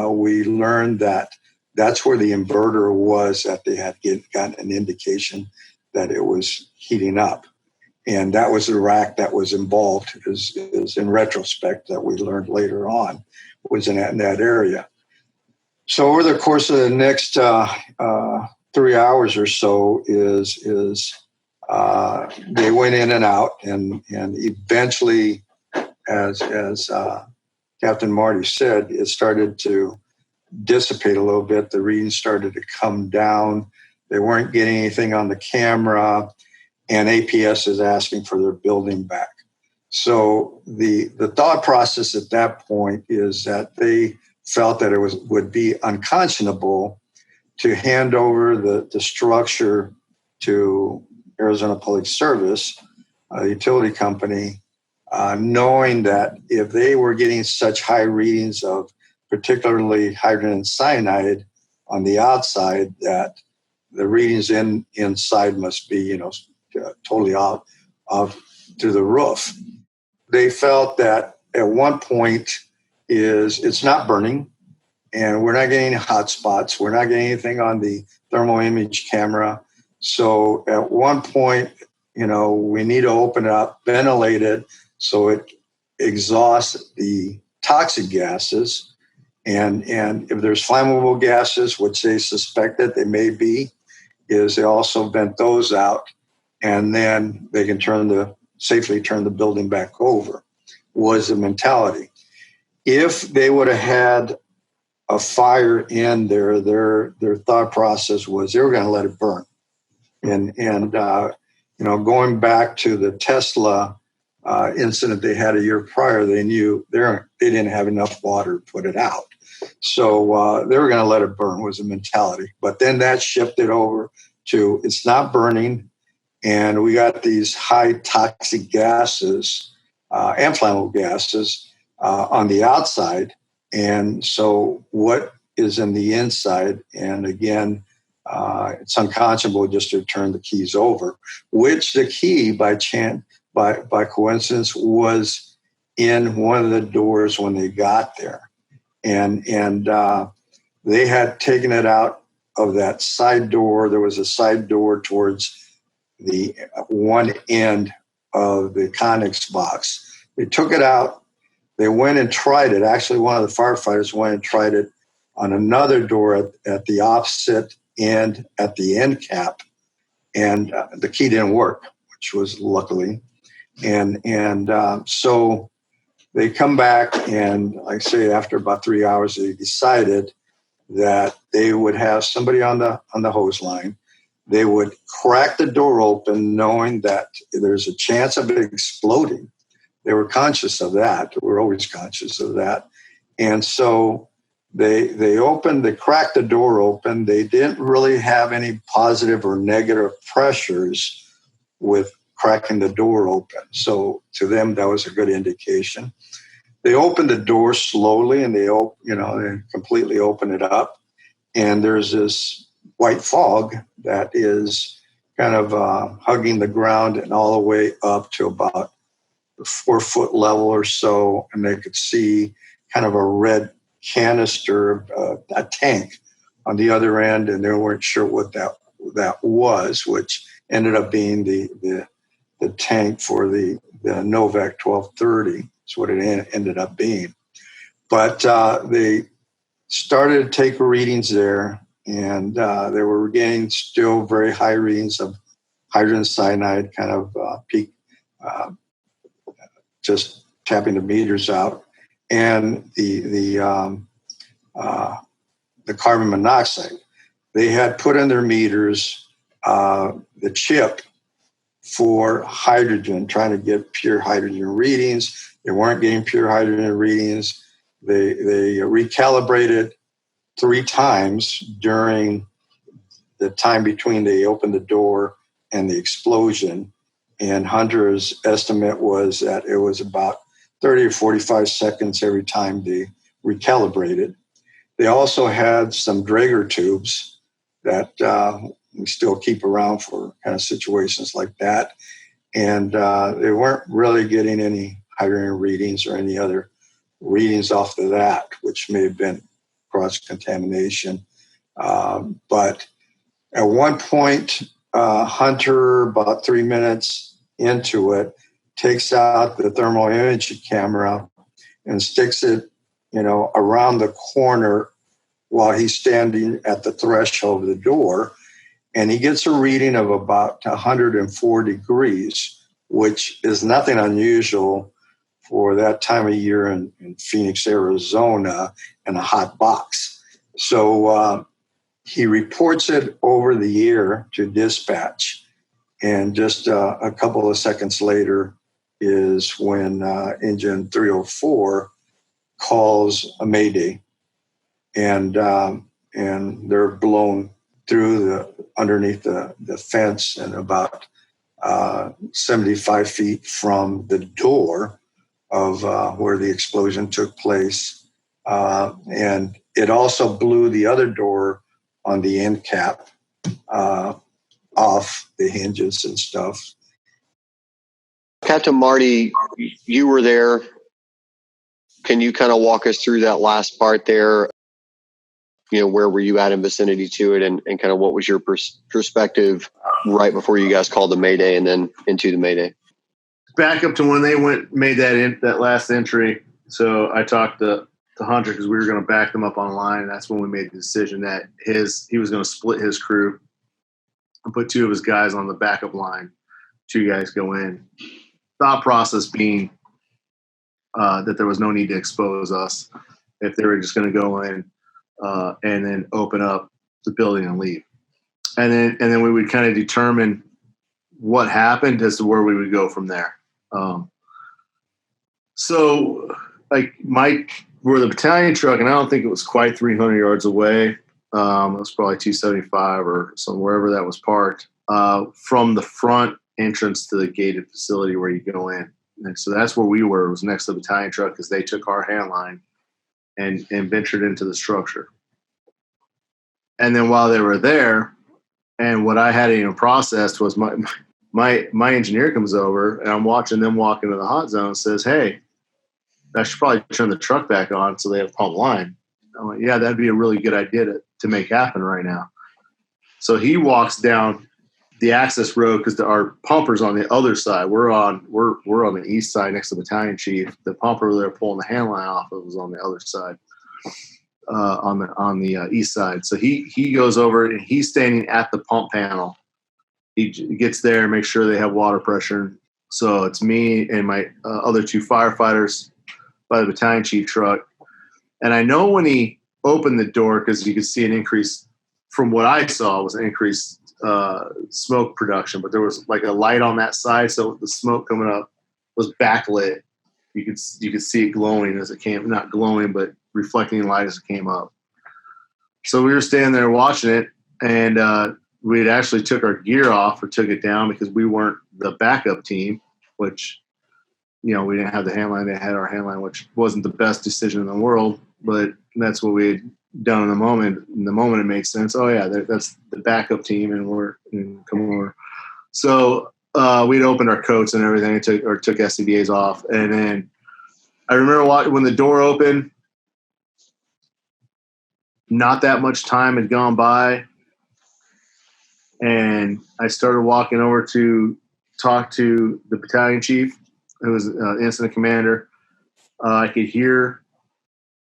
Speaker 5: we learned that that's where the inverter was, that they had gotten an indication that it was heating up. And that was the rack that was involved, is in retrospect that we learned later on, was in that area. So over the course of the next 3 hours or so is they went in and out, and eventually, as Captain Marty said, it started to dissipate a little bit. The readings started to come down. They weren't getting anything on the camera, and APS is asking for their building back. So the thought process at that point is that they felt that it would be unconscionable to hand over the structure to Arizona Public Service, a utility company, knowing that if they were getting such high readings of particularly hydrogen cyanide on the outside, that the readings inside must be, totally out through the roof. They felt that at one point it's not burning, and we're not getting hot spots. We're not getting anything on the thermal image camera. So at one point, we need to open it up, ventilate it, so it exhausts the toxic gases. And if there's flammable gases, which they suspect that they may be, is they also vent those out, and then they can safely turn the building back over, was the mentality. If they would have had a fire in there, their thought process was they were going to let it burn. And going back to the Tesla incident they had a year prior, they knew they didn't have enough water to put it out. So they were going to let it burn was the mentality. But then that shifted over to it's not burning, and we got these high toxic gases and flammable gases on the outside. And so what is in the inside? And again, it's unconscionable just to turn the keys over, which the key by coincidence was in one of the doors when they got there. And they had taken it out of that side door. There was a side door towards the one end of the Connex box. They took it out. They went and tried it. Actually, one of the firefighters went and tried it on another door at the opposite end, at the end cap, and the key didn't work, which was luckily. And so they come back, and like I say, after about 3 hours, they decided that they would have somebody on the hose line. They would crack the door open, knowing that there's a chance of it exploding. They were conscious of that. We're always conscious of that. And so they cracked the door open. They didn't really have any positive or negative pressures with cracking the door open. So to them, that was a good indication. They opened the door slowly, and they completely open it up. And there's this white fog that is kind of hugging the ground and all the way up to about the 4-foot level or so. And they could see kind of a red canister, a tank on the other end. And they weren't sure what that was, which ended up being the tank for the Novak 1230. That's what it ended up being. But they started to take readings there, and they were getting still very high readings of hydrogen cyanide, kind of peak, just tapping the meters out, and the carbon monoxide. They had put in their meters the chip for hydrogen, trying to get pure hydrogen readings. They weren't getting pure hydrogen readings. They recalibrated 3 times during the time between they opened the door and the explosion. And Hunter's estimate was that it was about 30 or 45 seconds every time they recalibrated. They also had some Draeger tubes that we still keep around for kind of situations like that. And they weren't really getting any hydrogen readings or any other readings off of that, which may have been cross-contamination. But at one point, Hunter, about 3 minutes into it, takes out the thermal imaging camera and sticks it, around the corner while he's standing at the threshold of the door. And he gets a reading of about 104 degrees, which is nothing unusual for that time of year in Phoenix, Arizona, in a hot box. So he reports it over the air to dispatch. And just a couple of seconds later is when engine 304 calls a mayday. And they're blown through underneath the fence and about 75 feet from the door of where the explosion took place. And it also blew the other door on the end cap off the hinges and stuff.
Speaker 4: Captain Marty, you were there. Can you kind of walk us through that last part there? where were you at in vicinity to it, and kind of what was your perspective right before you guys called the Mayday and then into the Mayday?
Speaker 3: Back up to when they made that last entry. So I talked to Hunter because we were going to back them up online. And that's when we made the decision that he was going to split his crew and put 2 of his guys on the backup line. 2 guys go in. Thought process being that there was no need to expose us if they were just going to go in and then open up the building and leave. And then we would kind of determine what happened as to where we would go from there. So like where the battalion truck, and I don't think it was quite 300 yards away. It was probably 275 or somewhere, wherever that was parked, from the front entrance to the gated facility where you go in. And so that's where we were. It was next to the battalion truck because they took our hand line and ventured into the structure. And then while they were there, and what I hadn't even processed was my engineer comes over, and I'm watching them walk into the hot zone and says, "Hey, I should probably turn the truck back on so they have pump line." I'm like, "Yeah, that'd be a really good idea to make happen right now." So he walks down the access road because our pumper's on the other side. We're on the east side next to the battalion chief. The pumper they're pulling the hand line off of was on the other side, on the east side. So he goes over and he's standing at the pump panel. He gets there and makes sure they have water pressure. So it's me and my other 2 firefighters by the battalion chief truck. And I know when he opened the door, because you could see an increase from what I saw was an increased smoke production, but there was like a light on that side. So the smoke coming up was backlit. You could see it glowing as it came, not glowing, but reflecting light as it came up. So we were standing there watching it, and we had actually took our gear off or took it down because we weren't the backup team, which, we didn't have the hand line. They had our hand line, which wasn't the best decision in the world, but that's what we had done in the moment. In the moment, it made sense. Oh yeah, that's the backup team, and come over. So we'd opened our coats and everything, took SCBAs off, and then I remember when the door opened. Not that much time had gone by, and I started walking over to talk to the battalion chief, who was incident commander. I could hear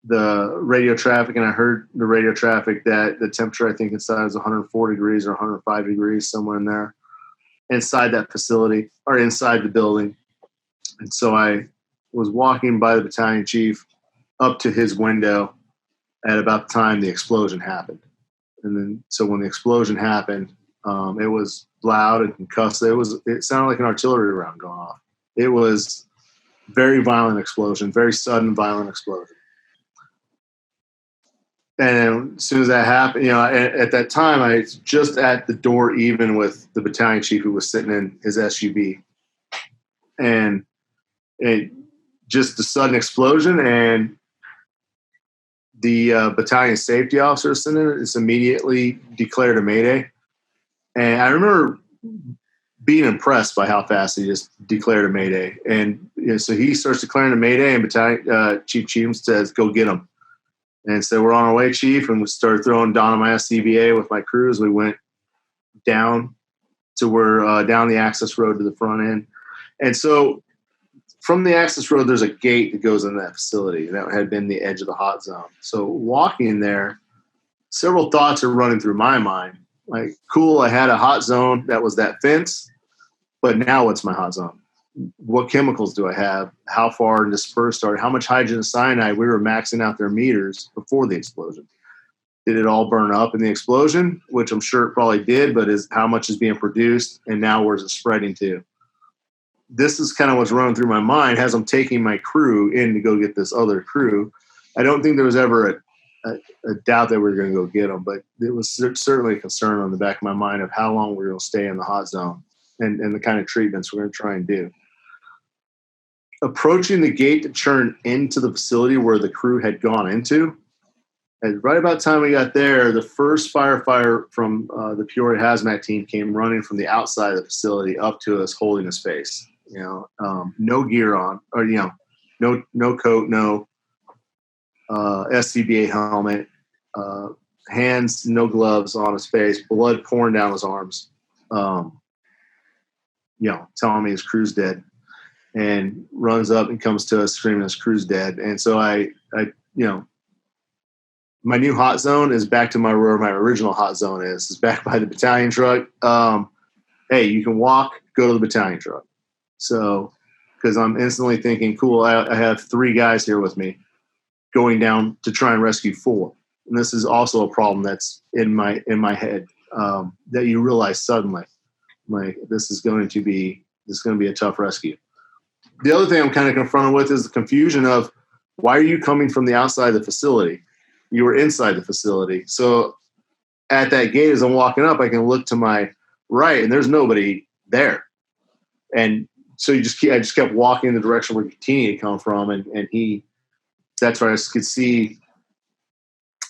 Speaker 3: the radio traffic, and I heard the radio traffic that the temperature, I think inside was 104 degrees or 105 degrees, somewhere in there, inside that facility or inside the building. And so I was walking by the battalion chief up to his window at about the time the explosion happened. And then, so when the explosion happened, it was loud and concussive. It sounded like an artillery round going off. It was very violent explosion, very sudden, violent explosion. And as soon as that happened, at that time, I was just at the door, even with the battalion chief who was sitting in his SUV. And just the sudden explosion, and the battalion safety officer sitting in it is immediately declared a Mayday. And I remember being impressed by how fast he just declared a Mayday. And so he starts declaring a Mayday, and battalion Chief Cheatham says, "Go get him." And so we're on our way, Chief, and we started throwing down on my SCBA with my crews. We went down to down the access road to the front end. And so from the access road, there's a gate that goes into that facility. That had been the edge of the hot zone. So walking there, several thoughts are running through my mind. Like, cool, I had a hot zone that was that fence, but now what's my hot zone? What chemicals do I have? How far dispersed are? How much hydrogen cyanide? We were maxing out their meters before the explosion. Did it all burn up in the explosion? Which I'm sure it probably did, but how much is being produced, and now where's it spreading to? This is kind of what's running through my mind as I'm taking my crew in to go get this other crew. I don't think there was ever a doubt that we were going to go get them, but it was certainly a concern on the back of my mind of how long we're going to stay in the hot zone and the kind of treatments we're going to try and do. Approaching the gate to turn into the facility where the crew had gone into, and right about the time we got there, the first firefighter from the Peoria hazmat team came running from the outside of the facility up to us, holding his face. No gear on, or no coat, no SCBA helmet, hands, no gloves, on his face, blood pouring down his arms, telling me his crew's dead, and runs up and comes to us screaming his crew's dead. And so I my new hot zone is back to where my original hot zone is. It's back by the battalion truck. Hey, you can walk, go to the battalion truck. So, because I'm instantly thinking, cool, I have 3 guys here with me going down to try and rescue 4. And this is also a problem that's in my head, that you realize suddenly, like, this is going to be a tough rescue. The other thing I'm kind of confronted with is the confusion of, why are you coming from the outside of the facility? You were inside the facility. So at that gate, as I'm walking up, I can look to my right, and there's nobody there. And so I just kept walking in the direction where Gatini had come from, and that's where I could see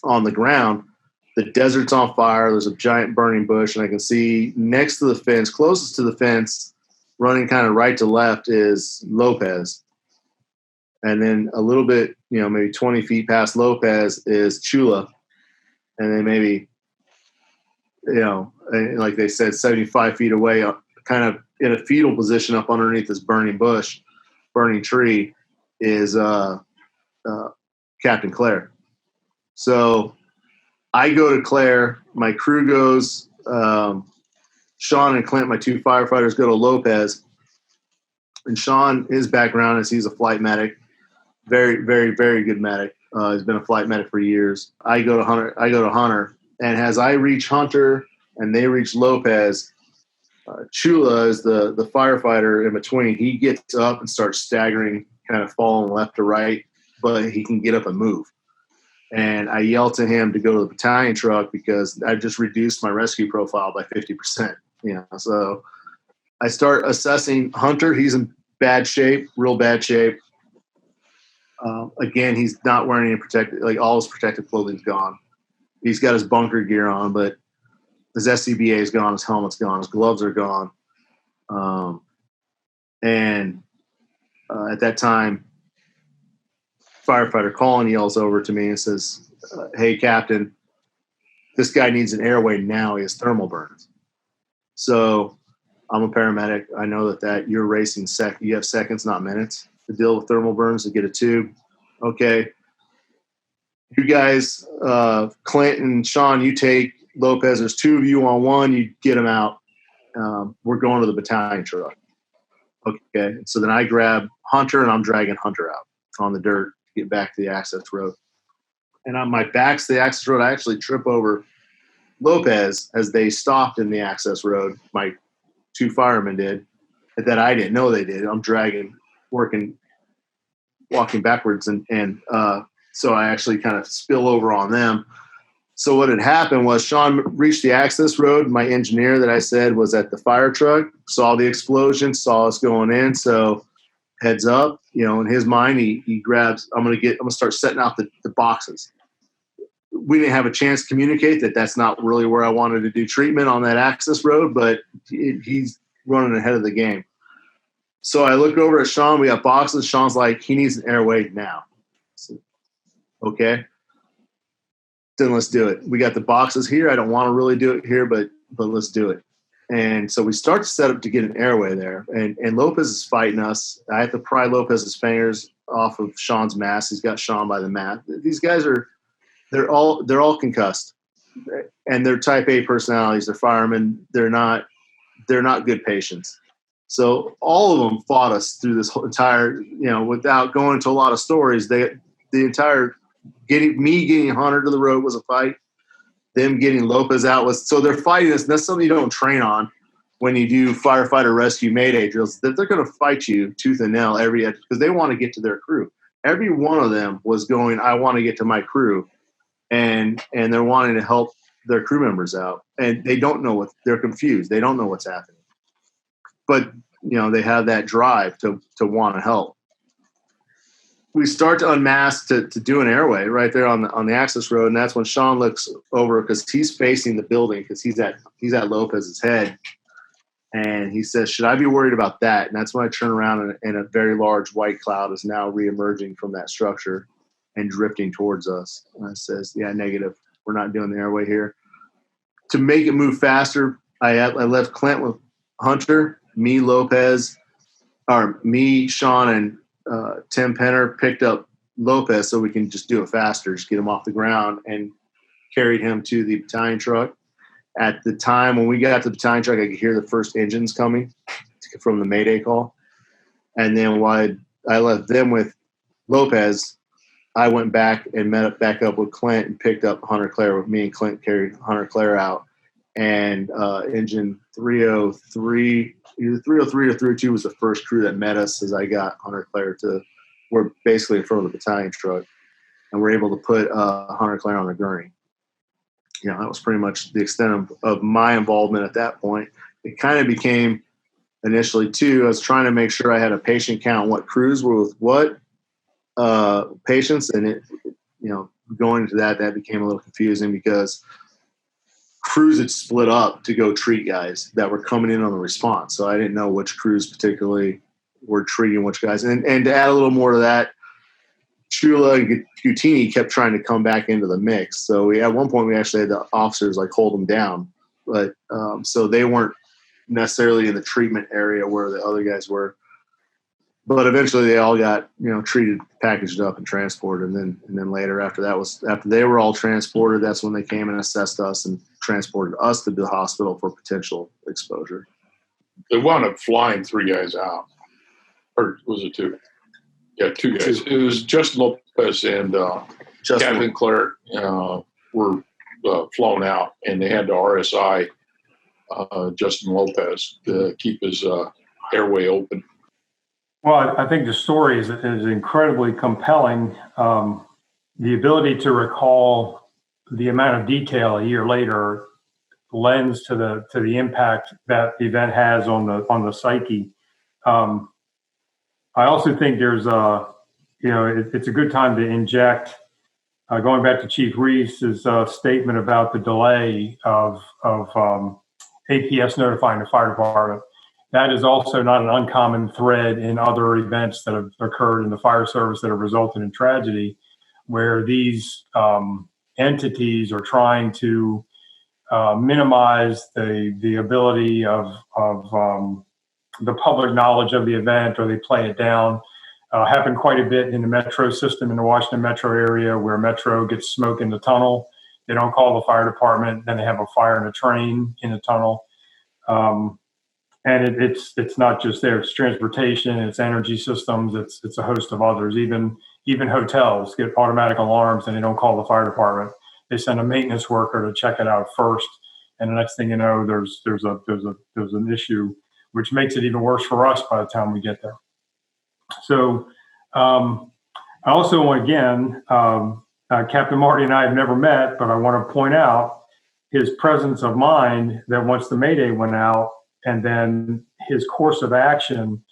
Speaker 3: on the ground, the desert's on fire. There's a giant burning bush, and I can see next to the fence, closest to the fence, running kind of right to left, is Lopez. And then a little bit, maybe 20 feet past Lopez is Chula. And then maybe, like they said, 75 feet away, kind of in a fetal position up underneath this burning tree, is Captain Claire. So I go to Claire. My crew goes. Shawn and Clint, my 2 firefighters, go to Lopez. And Shawn, his background is he's a flight medic. Very, very, very good medic. He's been a flight medic for years. I go to Hunter. And as I reach Hunter and they reach Lopez, Chula is the firefighter in between. He gets up and starts staggering, kind of falling left to right, but he can get up and move. And I yell to him to go to the battalion truck because I just reduced my rescue profile by 50%. So I start assessing Hunter. He's in bad shape, real bad shape. Again, he's not wearing any protective, like all his protective clothing's gone. He's got his bunker gear on, but his SCBA is gone, his helmet's gone, his gloves are gone. At that time, firefighter Colin yells over to me and says, hey, Captain, this guy needs an airway now. He has thermal burns. So I'm a paramedic. I know that you're racing you have seconds, not minutes, to deal with thermal burns, to get a tube. Okay. You guys, Clint and Shawn, you take Lopez. There's 2 of you on one. You get him out. We're going to the battalion truck. Okay. So then I grab Hunter, and I'm dragging Hunter out on the dirt to get back to the access road. And on my back to the access road, I actually trip over Lopez as they stopped in the access road. My 2 firemen did, that I didn't know they did. I'm walking backwards, and so I actually kind of spill over on them. So what had happened was Shawn reached the access road. My engineer that I said was at the fire truck, saw the explosion, saw us going in. So heads up, in his mind, he grabs, I'm going to start setting out the boxes. We didn't have a chance to communicate that's not really where I wanted to do treatment on that access road, but he's running ahead of the game. So I look over at Shawn. We got boxes. Shawn's like, he needs an airway now. So, okay. Then let's do it. We got the boxes here. I don't want to really do it here, but let's do it. And so we start to set up to get an airway there. And Lopez is fighting us. I have to pry Lopez's fingers off of Shawn's mask. He's got Shawn by the mat. These guys they're all concussed, and they're type A personalities. They're firemen. They're not good patients. So all of them fought us through this whole entire, without going into a lot of stories, the entire getting Hunter to the road was a fight. Them getting Lopez out was, so they're fighting us. And that's something you don't train on when you do firefighter rescue mayday drills, that they're going to fight you tooth and nail because they want to get to their crew. Every one of them was going, I want to get to my crew. And they're wanting to help their crew members out. And they don't know they're confused. They don't know what's happening. But, they have that drive to want to help. We start to unmask to do an airway right there on the access road. And that's when Shawn looks over, because he's facing the building, because he's at Lopez's head. And he says, should I be worried about that? And that's when I turn around, and a very large white cloud is now reemerging from that structure and drifting towards us. And it says, yeah, negative. we're not doing the airway here. To make it move faster, I left Clint with Hunter, me, Shawn, and Tim Penner picked up Lopez so we can just do it faster, just get him off the ground, and carried him to the battalion truck. At the time when we got to the battalion truck, I could hear the first engines coming from the Mayday call. And then while I left them with Lopez, I went back and back up with Clint and picked up Hunter Clare with me, and Clint carried Hunter Clare out. And engine 303, either 303 or 302 was the first crew that met us as I got Hunter Clare we're basically in front of the battalion truck, and we're able to put Hunter Clare on a gurney. That was pretty much the extent of my involvement at that point. It kind of became initially too, I was trying to make sure I had a patient count, what crews were with what patients, and it, going into that became a little confusing because crews had split up to go treat guys that were coming in on the response. So I didn't know which crews particularly were treating which guys. And to add a little more to that, Chula and Gutini kept trying to come back into the mix. So at one point we actually had the officers hold them down, but so they weren't necessarily in the treatment area where the other guys were. But eventually they all got, treated, packaged up, and transported. And then later after they were all transported, that's when they came and assessed us and transported us to the hospital for potential exposure.
Speaker 6: They wound up flying 3 guys out. Or was it 2? Yeah, 2 guys. It was Justin Lopez and Captain Clare were flown out, and they had to RSI Justin Lopez to keep his airway open.
Speaker 2: Well, I think the story is incredibly compelling. The ability to recall the amount of detail a year later lends to the impact that the event has on the psyche. I also think there's it's a good time to inject, going back to Chief Ruiz's statement about the delay of APS notifying the fire department. That is also not an uncommon thread in other events that have occurred in the fire service that have resulted in tragedy, where these entities are trying to minimize the ability of the public knowledge of the event, or they play it down. Happened quite a bit in the metro system in the Washington metro area, where metro gets smoke in the tunnel. They don't call the fire department, then they have a fire in a train in the tunnel. And it's not just there. It's transportation, it's energy systems, it's a host of others. Even hotels get automatic alarms and they don't call the fire department. They send a maintenance worker to check it out first, and the next thing you know, there's an issue, which makes it even worse for us by the time we get there. So I also, again, Captain Marty and I have never met, but I want to point out his presence of mind that once the Mayday went out, and then his course of action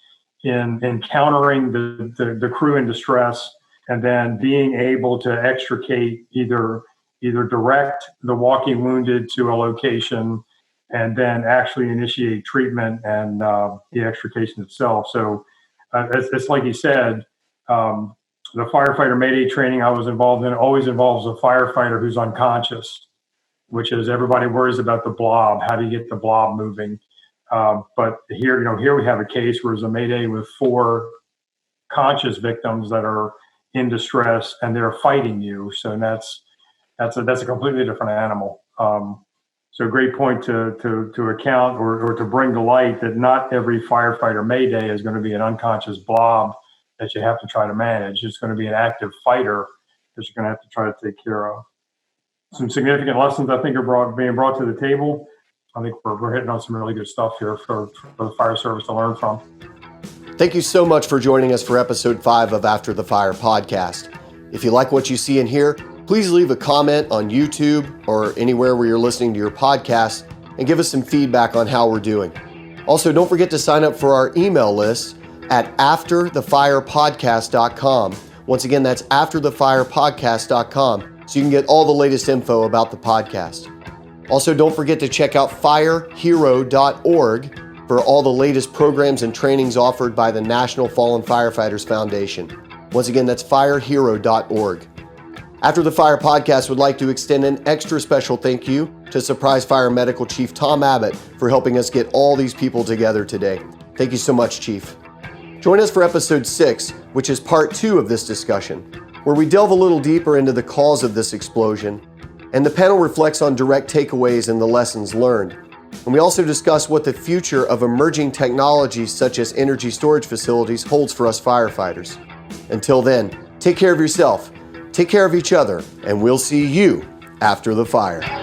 Speaker 2: in encountering the crew in distress, and then being able to extricate either direct the walking wounded to a location, and then actually initiate treatment and the extrication itself. So it's like he said, the firefighter Mayday training I was involved in always involves a firefighter who's unconscious, which is everybody worries about the blob. How do you get the blob moving? But here we have a case where there's a Mayday with 4 conscious victims that are in distress, and they're fighting you. So that's a completely different animal. So great point to account or to bring to light that not every firefighter Mayday is going to be an unconscious blob that you have to try to manage. It's going to be an active fighter that you're going to have to try to take care of. Some significant lessons I think are being brought to the table. I think we're hitting on some really good stuff here for the fire service to learn from.
Speaker 1: Thank you so much for joining us for episode 5 of After the Fire podcast. If you like what you see and hear, please leave a comment on YouTube or anywhere where you're listening to your podcast and give us some feedback on how we're doing. Also, don't forget to sign up for our email list at afterthefirepodcast.com. Once again, that's afterthefirepodcast.com, so you can get all the latest info about the podcast. Also, don't forget to check out firehero.org for all the latest programs and trainings offered by the National Fallen Firefighters Foundation. Once again, that's firehero.org. After the Fire podcast would like to extend an extra special thank you to Surprise Fire Medical Chief Tom Abbott for helping us get all these people together today. Thank you so much, Chief. Join us for episode 6, which is part 2 of this discussion, where we delve a little deeper into the cause of this explosion, and the panel reflects on direct takeaways and the lessons learned. And we also discuss what the future of emerging technologies such as energy storage facilities holds for us firefighters. Until then, take care of yourself, take care of each other, and we'll see you after the fire.